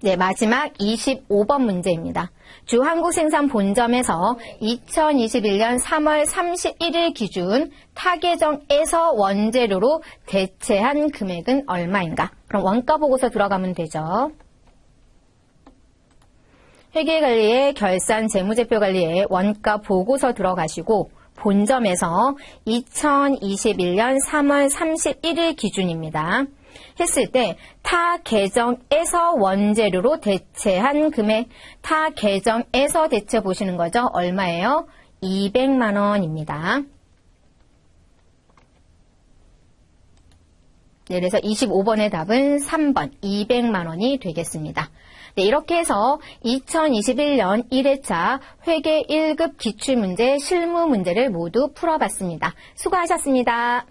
네, 마지막 25번 문제입니다. 주 한국생산 본점에서 2021년 3월 31일 기준 타계정에서 원재료로 대체한 금액은 얼마인가? 그럼 원가 보고서 들어가면 되죠. 회계관리에 결산 재무제표 관리에 원가 보고서 들어가시고 본점에서 2021년 3월 31일 기준입니다. 했을 때 타 계정에서 원재료로 대체한 금액, 타 계정에서 대체 보시는 거죠. 얼마예요? 200만 원입니다. 네, 그래서 25번의 답은 3번 200만 원이 되겠습니다. 네, 이렇게 해서 2021년 1회차 회계 1급 기출문제 실무 문제를 모두 풀어봤습니다. 수고하셨습니다.